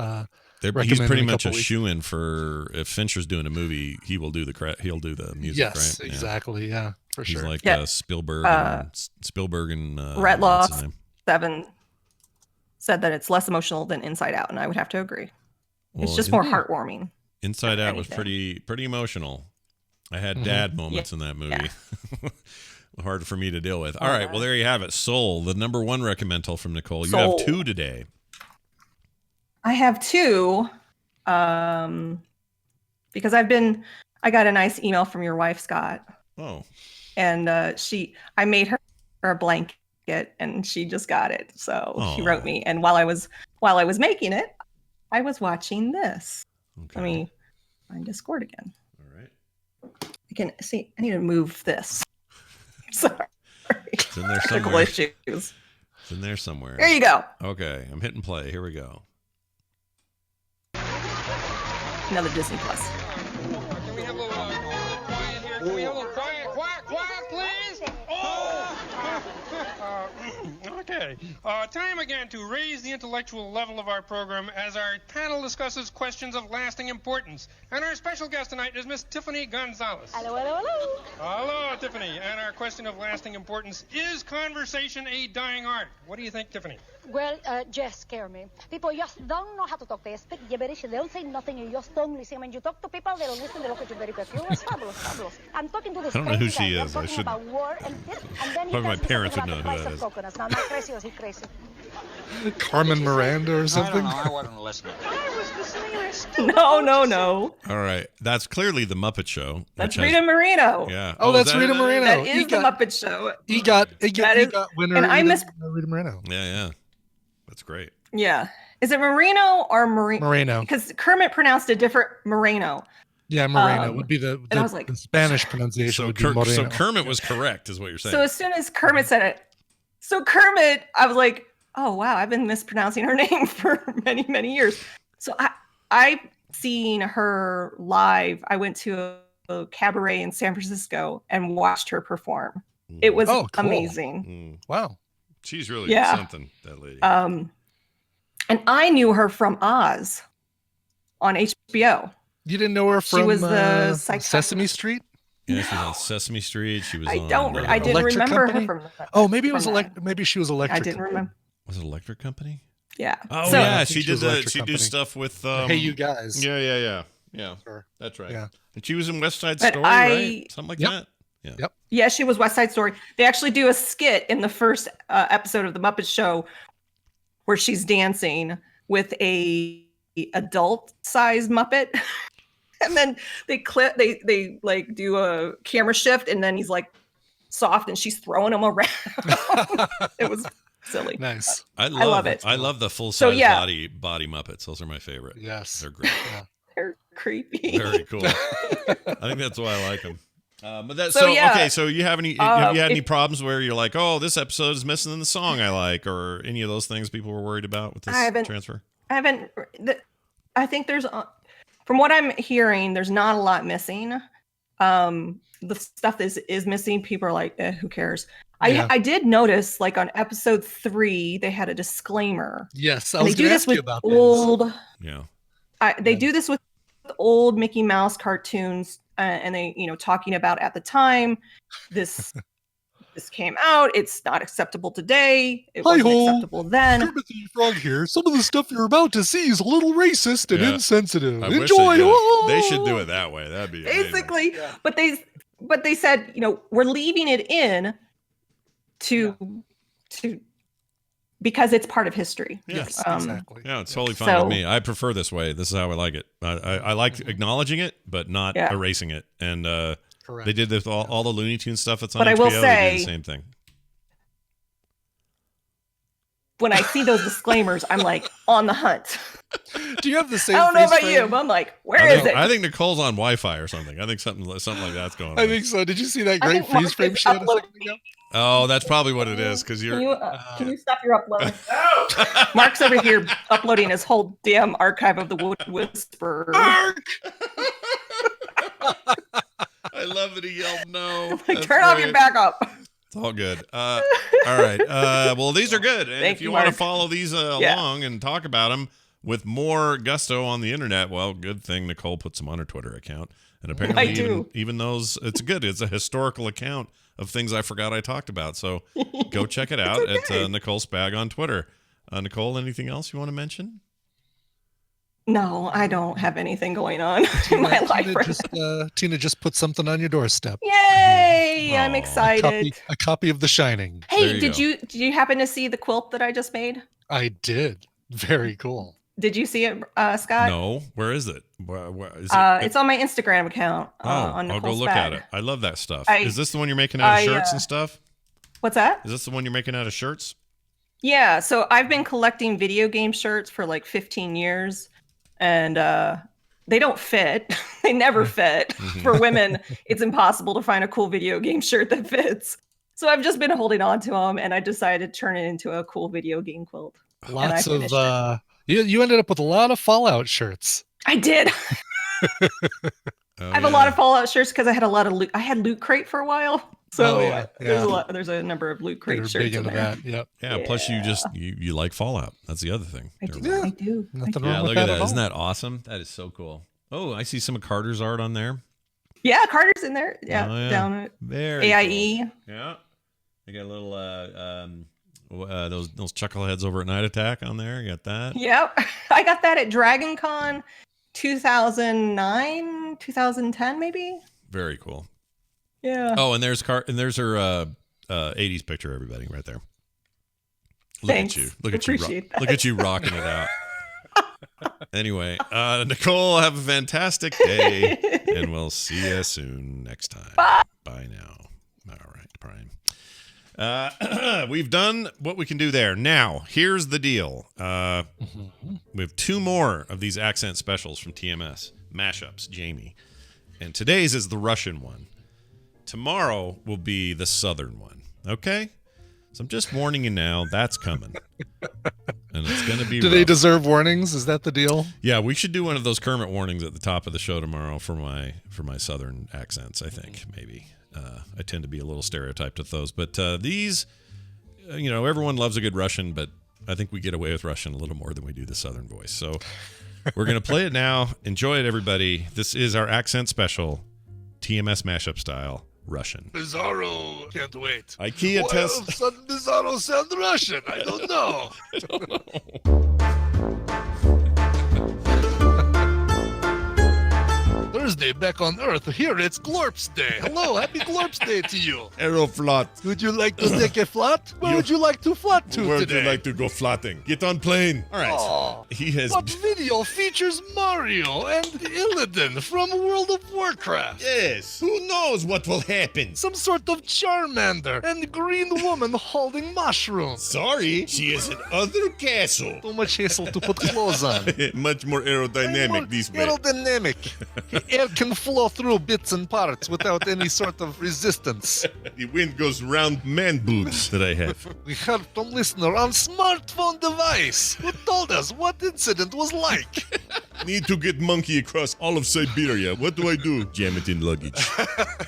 He's pretty much a shoo-in for if Fincher's doing a movie, he'll do the music. Yes, right? exactly. Yeah, for he's sure. Like Spielberg and Retlaw 7 said that it's less emotional than Inside Out, and I would have to agree. It's just more heartwarming. Inside Out was pretty emotional. I had dad moments in that movie. Hard for me to deal with. All right, well, there you have it. Soul, the number one recommendal from Nicole. You have 2 today. I have 2 because I got a nice email from your wife, Scott. Oh. And I made her a blanket, and she just got it. So she wrote me, and while I was making it, I was watching this. Okay. Let me find Discord again. All right. I can see. I need to move this. Sorry. It's in there Technical somewhere. issues. It's in there somewhere. There you go. Okay, I'm hitting play. Here we go. Another Disney Plus. Can we have a little quiet here? Can we have a little quiet, please? Oh! Okay. Time again to raise the intellectual level of our program as our panel discusses questions of lasting importance. And our special guest tonight is Miss Tiffany Gonzalez. Hello, hello, hello. Hello, Tiffany. And our question of lasting importance is conversation a dying art? What do you think, Tiffany? Well, just scare me. People just don't know how to talk. They speak gibberish. They don't say nothing. You just don't listen. When you talk to people, they don't listen. They look at you very peculiar. It's fabulous, fabulous. I'm talking to this I don't know who crazy she guy. is. I'm I talking should. about war and this, and then he Probably my tells me parents would something know about who the that price is. of coconuts. Now, am I crazy or is he crazy? Carmen Miranda or something? I wasn't listening. No. All right, that's clearly the Muppet Show. That's which has- Rita Moreno. Yeah. Oh, that's is that Rita it? Moreno. That is the Muppet Show. He got winner. And I miss. Rita Moreno. Yeah. That's great. Yeah. Is it Moreno or Moreno? Moreno. Because Kermit pronounced a different Moreno. Yeah, Moreno would be the and I was like, the Spanish pronunciation. So, would be Moreno. so Kermit was correct, is what you're saying. So as soon as Kermit said it, I was like, oh wow, I've been mispronouncing her name for many, many years. So I've seen her live. I went to a cabaret in San Francisco and watched her perform. It was cool. amazing. Wow. She's really Yeah. something, that lady. And I knew her from Oz on HBO. You didn't know her from She was the Sesame Street? Yeah, she was on Sesame Street. She was I on. didn't Electric remember Company? her from. Oh, maybe it from was that. Maybe she was Electric. I didn't remember. Was it Electric Company? Yeah. Oh So- yeah, I she think did was the Electric she Company. did stuff with Hey You Guys. Yeah. Sure. That's right. Yeah. And she was in West Side But Story, I- right? Something like Yep. that. Yeah. Yep. Yeah, she was West Side Story. They actually do a skit in the first episode of the Muppet Show where she's dancing with a adult-sized Muppet, and then they like do a camera shift, and then he's like soft, and she's throwing him around. It was silly. Nice. I love it. I love the full So, size yeah. body Muppets. Those are my favorite. Yes. They're great. They're creepy. Very cool. I think that's why I like them. But that's So, yeah. okay. So you have any have you had any if- problems where you're like, oh, this episode is missing the song I like, or any of those things people were worried about with this transfer? I think there's, from what I'm hearing, there's not a lot missing. The stuff is missing. People are like, who cares? Yeah. I did notice, like on episode 3, they had a disclaimer. Yes, I And was they do going to this ask you with about old. Yeah. They do this with old Mickey Mouse cartoons, and they, talking about at the time this came out. It's not acceptable today. It wasn't Hi-ho. acceptable then. Kermit the Frog here. Some of the stuff you're about to see is a little racist and Yeah. insensitive. I wish Enjoy. they should do it that way. That'd be amazing. Basically, but they said, we're leaving it in to because it's part of history. Yes, Um, exactly. Yeah, it's totally fine So- with me. I prefer this way. This is how I like it. I like acknowledging it, but not Yeah. erasing it. And Correct. they did this all the Looney Tunes stuff that's on But I HBO. will They say- did the same thing. When I see those disclaimers, I'm like on the hunt. Do you have the same? I don't know freeze about you, frame? but I'm like, where is it? I think Nicole's on Wi-Fi or something. I think something like that's going on. I think so. Did you see that I great think Mark freeze frame is shot? a uploading. second ago? Oh, that's probably what it is. Because Can you stop your upload? Mark's over here uploading his whole damn archive of the Wood Whisperer. I love that he yelled no. Like, That's turn off your great. backup. It's all good. All right. Well, these are good. And Thank if you you, want to Mark. follow these along and talk about them with more gusto on the internet, well, good thing Nicole puts them on her Twitter account. And apparently, I do. even those, it's good. It's a historical account of things I forgot I talked about. So go check it out at Nicole Spag on Twitter. Nicole, anything else you want to mention? No, I don't have anything going on in my life right now. Tina just put something on your doorstep. Yay! I'm Aw. excited. A copy of The Shining. There Hey, you did go. you happen to see the quilt that I just made? I did. Very cool. Did you see it, Scott? No. Where is it? Where is It's on my Instagram account. On I'll Nicole go look Spag. at it. I love that stuff. I- Is this the one you're making out of I, shirts and stuff? What's that? Is this the one you're making out of shirts? Yeah, so I've been collecting video game shirts for like 15 years, and they don't fit. They never fit. For women, it's impossible to find a cool video game shirt that fits. So I've just been holding on to them, and I decided to turn it into a cool video game quilt. Lots of you ended up with a lot of Fallout shirts. I did. I have a lot of Fallout shirts because I had a lot of loot. I had Loot Crate for a while. So there's a number of Loot Crate shirts in there. That. Yep. Yeah. Plus, you like Fallout. That's the other thing. I do. Nothing wrong with look that at that. at all. Isn't that awesome? That is so cool. Oh, I see some of Carter's art on there. Yeah, Carter's in there. Yeah, Oh, yeah. down at Very AIE. cool. Yeah. They got a little those chuckleheads over at Night Attack on there. You got that? Yep. I got that at Dragon Con 2009, 2010 maybe. Very cool. Yeah. Oh, and there's her 80s picture, everybody, right there. Look Thanks. at you. Look at Appreciate you. that. Look at you rocking it out. Anyway, Nicole, have a fantastic day, and we'll see you soon next time. Bye now. All right, Prime. We've done what we can do there. Now, here's the deal. We have 2 more of these accent specials from TMS. Mashups, Jamie. And today's is the Russian one. Tomorrow will be the Southern one. Okay? So I'm just warning you now, that's coming. And it's going to be Do they deserve warnings? Is that the deal? Yeah, we should do one of those Kermit warnings at the top of the show tomorrow for my Southern accents, I think, maybe. I tend to be a little stereotyped with those. But these, everyone loves a good Russian, but I think we get away with Russian a little more than we do the Southern voice. So we're going to play it now. Enjoy it, everybody. This is our accent special, TMS mashup style, Russian. Bizarro. Can't wait. IKEA Why test. all of a sudden Bizarro sound Russian? I don't know. I don't know. Thursday back on Earth. Here it's Glorps Day. Hello, happy Glorps Day to you. Aeroflot. Would you like to take a flat? Where would you like to flat to Where would today? you like to go flatting? Get on plane. All right. Oh, He has. what video features Mario and Illidan from World of Warcraft? Yes. Who knows what will happen? Some sort of Charmander and green woman holding mushrooms. Sorry, she is in other castle. Too much hassle to put clothes on. Much more aerodynamic this way. Aerodynamic. Air can flow through bits and parts without any sort of resistance. The wind goes round man boobs that I have. We heard from listener on smartphone device who told us what incident was like. Need to get monkey across all of Siberia. What do I do? Jam it in luggage.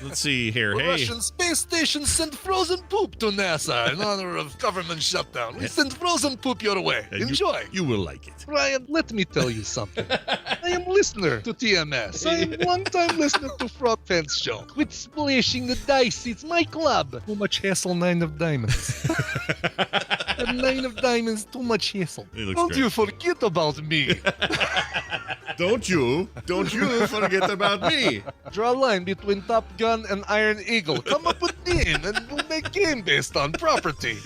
Let's see here. The Hey. Russian space station sent frozen poop to NASA in honor of government shutdown. We send frozen poop your way. And Enjoy. You will like it. Ryan, let me tell you something. I am listener to TMS. I am one-time listener to Frog Pants Show. Quit splashing the dice. It's my club. Too much hassle, 9 of diamonds. The 9 of diamonds, too much hassle. He looks Don't great. you forget about me. Don't you forget about me. Draw a line between Top Gun and Iron Eagle. Come up with name and we'll make game based on property.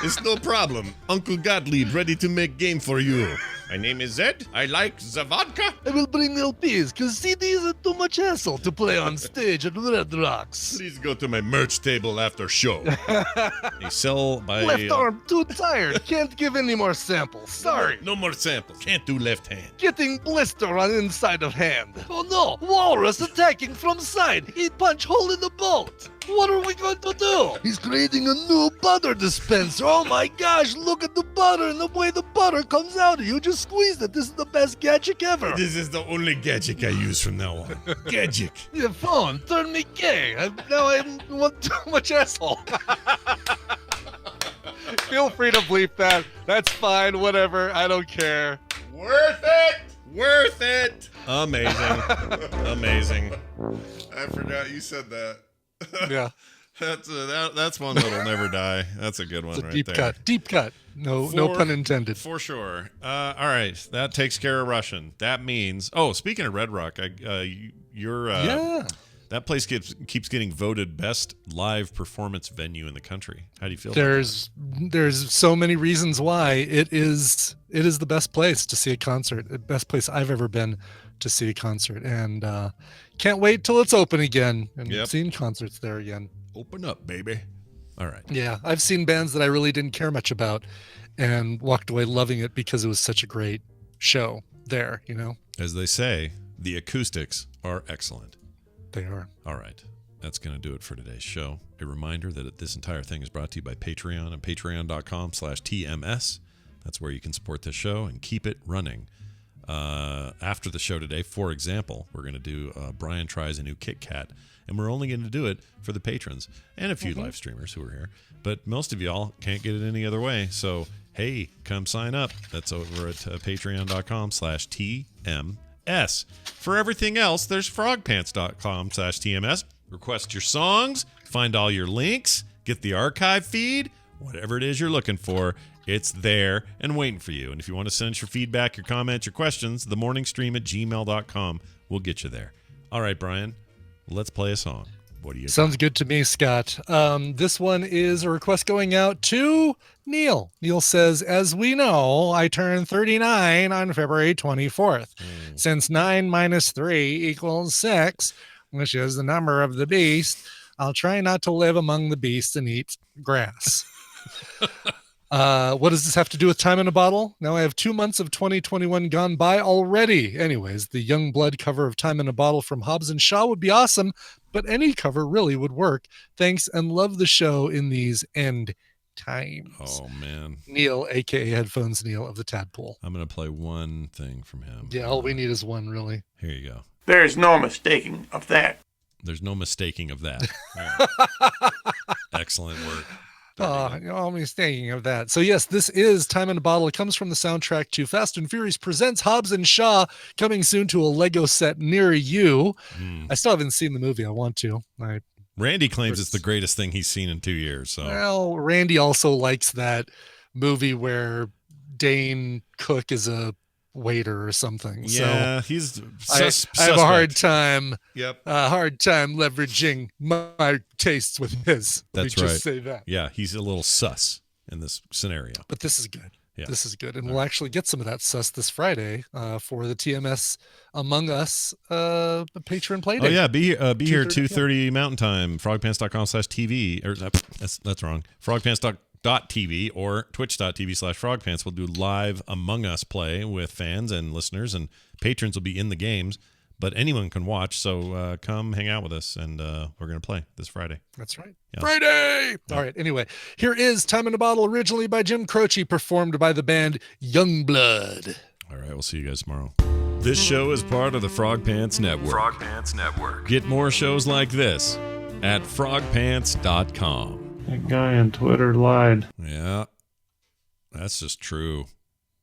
It's no problem. Uncle Gottlieb ready to make game for you. My name is Zed. I like the vodka. I will bring LPs because CDs are too much hassle to play on stage at Red Rocks. Please go to my merch table after show. They sell by Left arm too tired. Can't give any more samples. Sorry. No more samples. Can't do left hand. Getting blister on inside of hand. Oh no! Walrus attacking from side. He punch hole in the boat. What are we going to do? He's creating a new butter dispenser. Oh my gosh! Look at the butter and the way the butter comes out. You just squeezed it. This is the best gadget ever. This is the only gadget I use from now on. Gadget. Your phone turned me gay. Now I want too much asshole. Feel free to bleep that. That's fine. Whatever. I don't care. Worth it. Worth it. Amazing. Amazing. I forgot you said that. Yeah. That's one that'll never die. That's a good one It's a right deep there. cut. Deep cut. No pun intended. For sure. All right, that takes care of Russian. That means. Oh, speaking of Red Rock, Yeah. that place keeps getting voted best live performance venue in the country. How do you feel? There's so many reasons why it is the best place to see a concert. The best place I've ever been to see a concert, and can't wait till it's open again and seeing concerts there again. Open up, baby. All right. Yeah, I've seen bands that I really didn't care much about and walked away loving it because it was such a great show there, you know? As they say, The acoustics are excellent. They are. All right. That's going to do it for today's show. A reminder that this entire thing is brought to you by Patreon and patreon.com/TMS. That's where you can support this show and keep it running. After the show today, for example, we're going to do Brian Tries a New Kit Kat, and we're only going to do it for the patrons and a few live streamers who are here. But most of y'all can't get it any other way. So, hey, come sign up. That's over at patreon.com/TMS. For everything else, there's frogpants.com/TMS. Request your songs, find all your links, get the archive feed, whatever it is you're looking for, it's there and waiting for you. And if you want to send us your feedback, your comments, your questions, themorningstream@gmail.com will get you there. All right, Brian, let's play a song. What do you Sounds good to me, Scott. This one is a request going out to Neil. Neil says, as we know, I turned 39 on February 24th. Since 9 minus 3 equals 6, which is the number of the beast, I'll try not to live among the beasts and eat grass. What does this have to do with Time in a Bottle? Now I have 2 months of 2021 gone by already. Anyways, the Young Blood cover of Time in a Bottle from Hobbs and Shaw would be awesome, but any cover really would work. Thanks and love the show in these end times. Oh, man. Neil, a.k.a. Headphones Neil of the Tadpole. I'm going to play one thing from him. Yeah, all we need is one, really. Here you go. There's no mistaking of that. There's no mistaking of that. Excellent work. No mistaking of that. So yes, this is Time in a Bottle. It comes from the soundtrack to Fast and Furious Presents Hobbs and Shaw, coming soon to a Lego set near you. I still haven't seen the movie. I want to. Randy claims it's the greatest thing he's seen in 2 years. So well, Randy also likes that movie where Dane Cook is a waiter or something. Yeah, so he's I have a hard time. Yep. Hard time leveraging my tastes with his. That's Let me right. Just say that. Yeah, he's a little sus in this scenario. But this is good. Yeah. This is good. And we'll actually get some of that sus this Friday for the TMS Among Us patron play day. Oh, yeah. Be here 2:30 Mountain Time, frogpants.com/TV. Or, that's wrong. Frogpants.TV or twitch.tv/frogpants. We'll do live Among Us play with fans and listeners, and patrons will be in the games. But anyone can watch, so come hang out with us, and we're going to play this Friday. That's right. Yeah. Friday! Yeah. All right, anyway, here is Time in a Bottle, originally by Jim Croce, performed by the band Youngblood. All right, we'll see you guys tomorrow. This show is part of the Frog Pants Network. Frog Pants Network. Get more shows like this at frogpants.com. That guy on Twitter lied. Yeah, that's just true.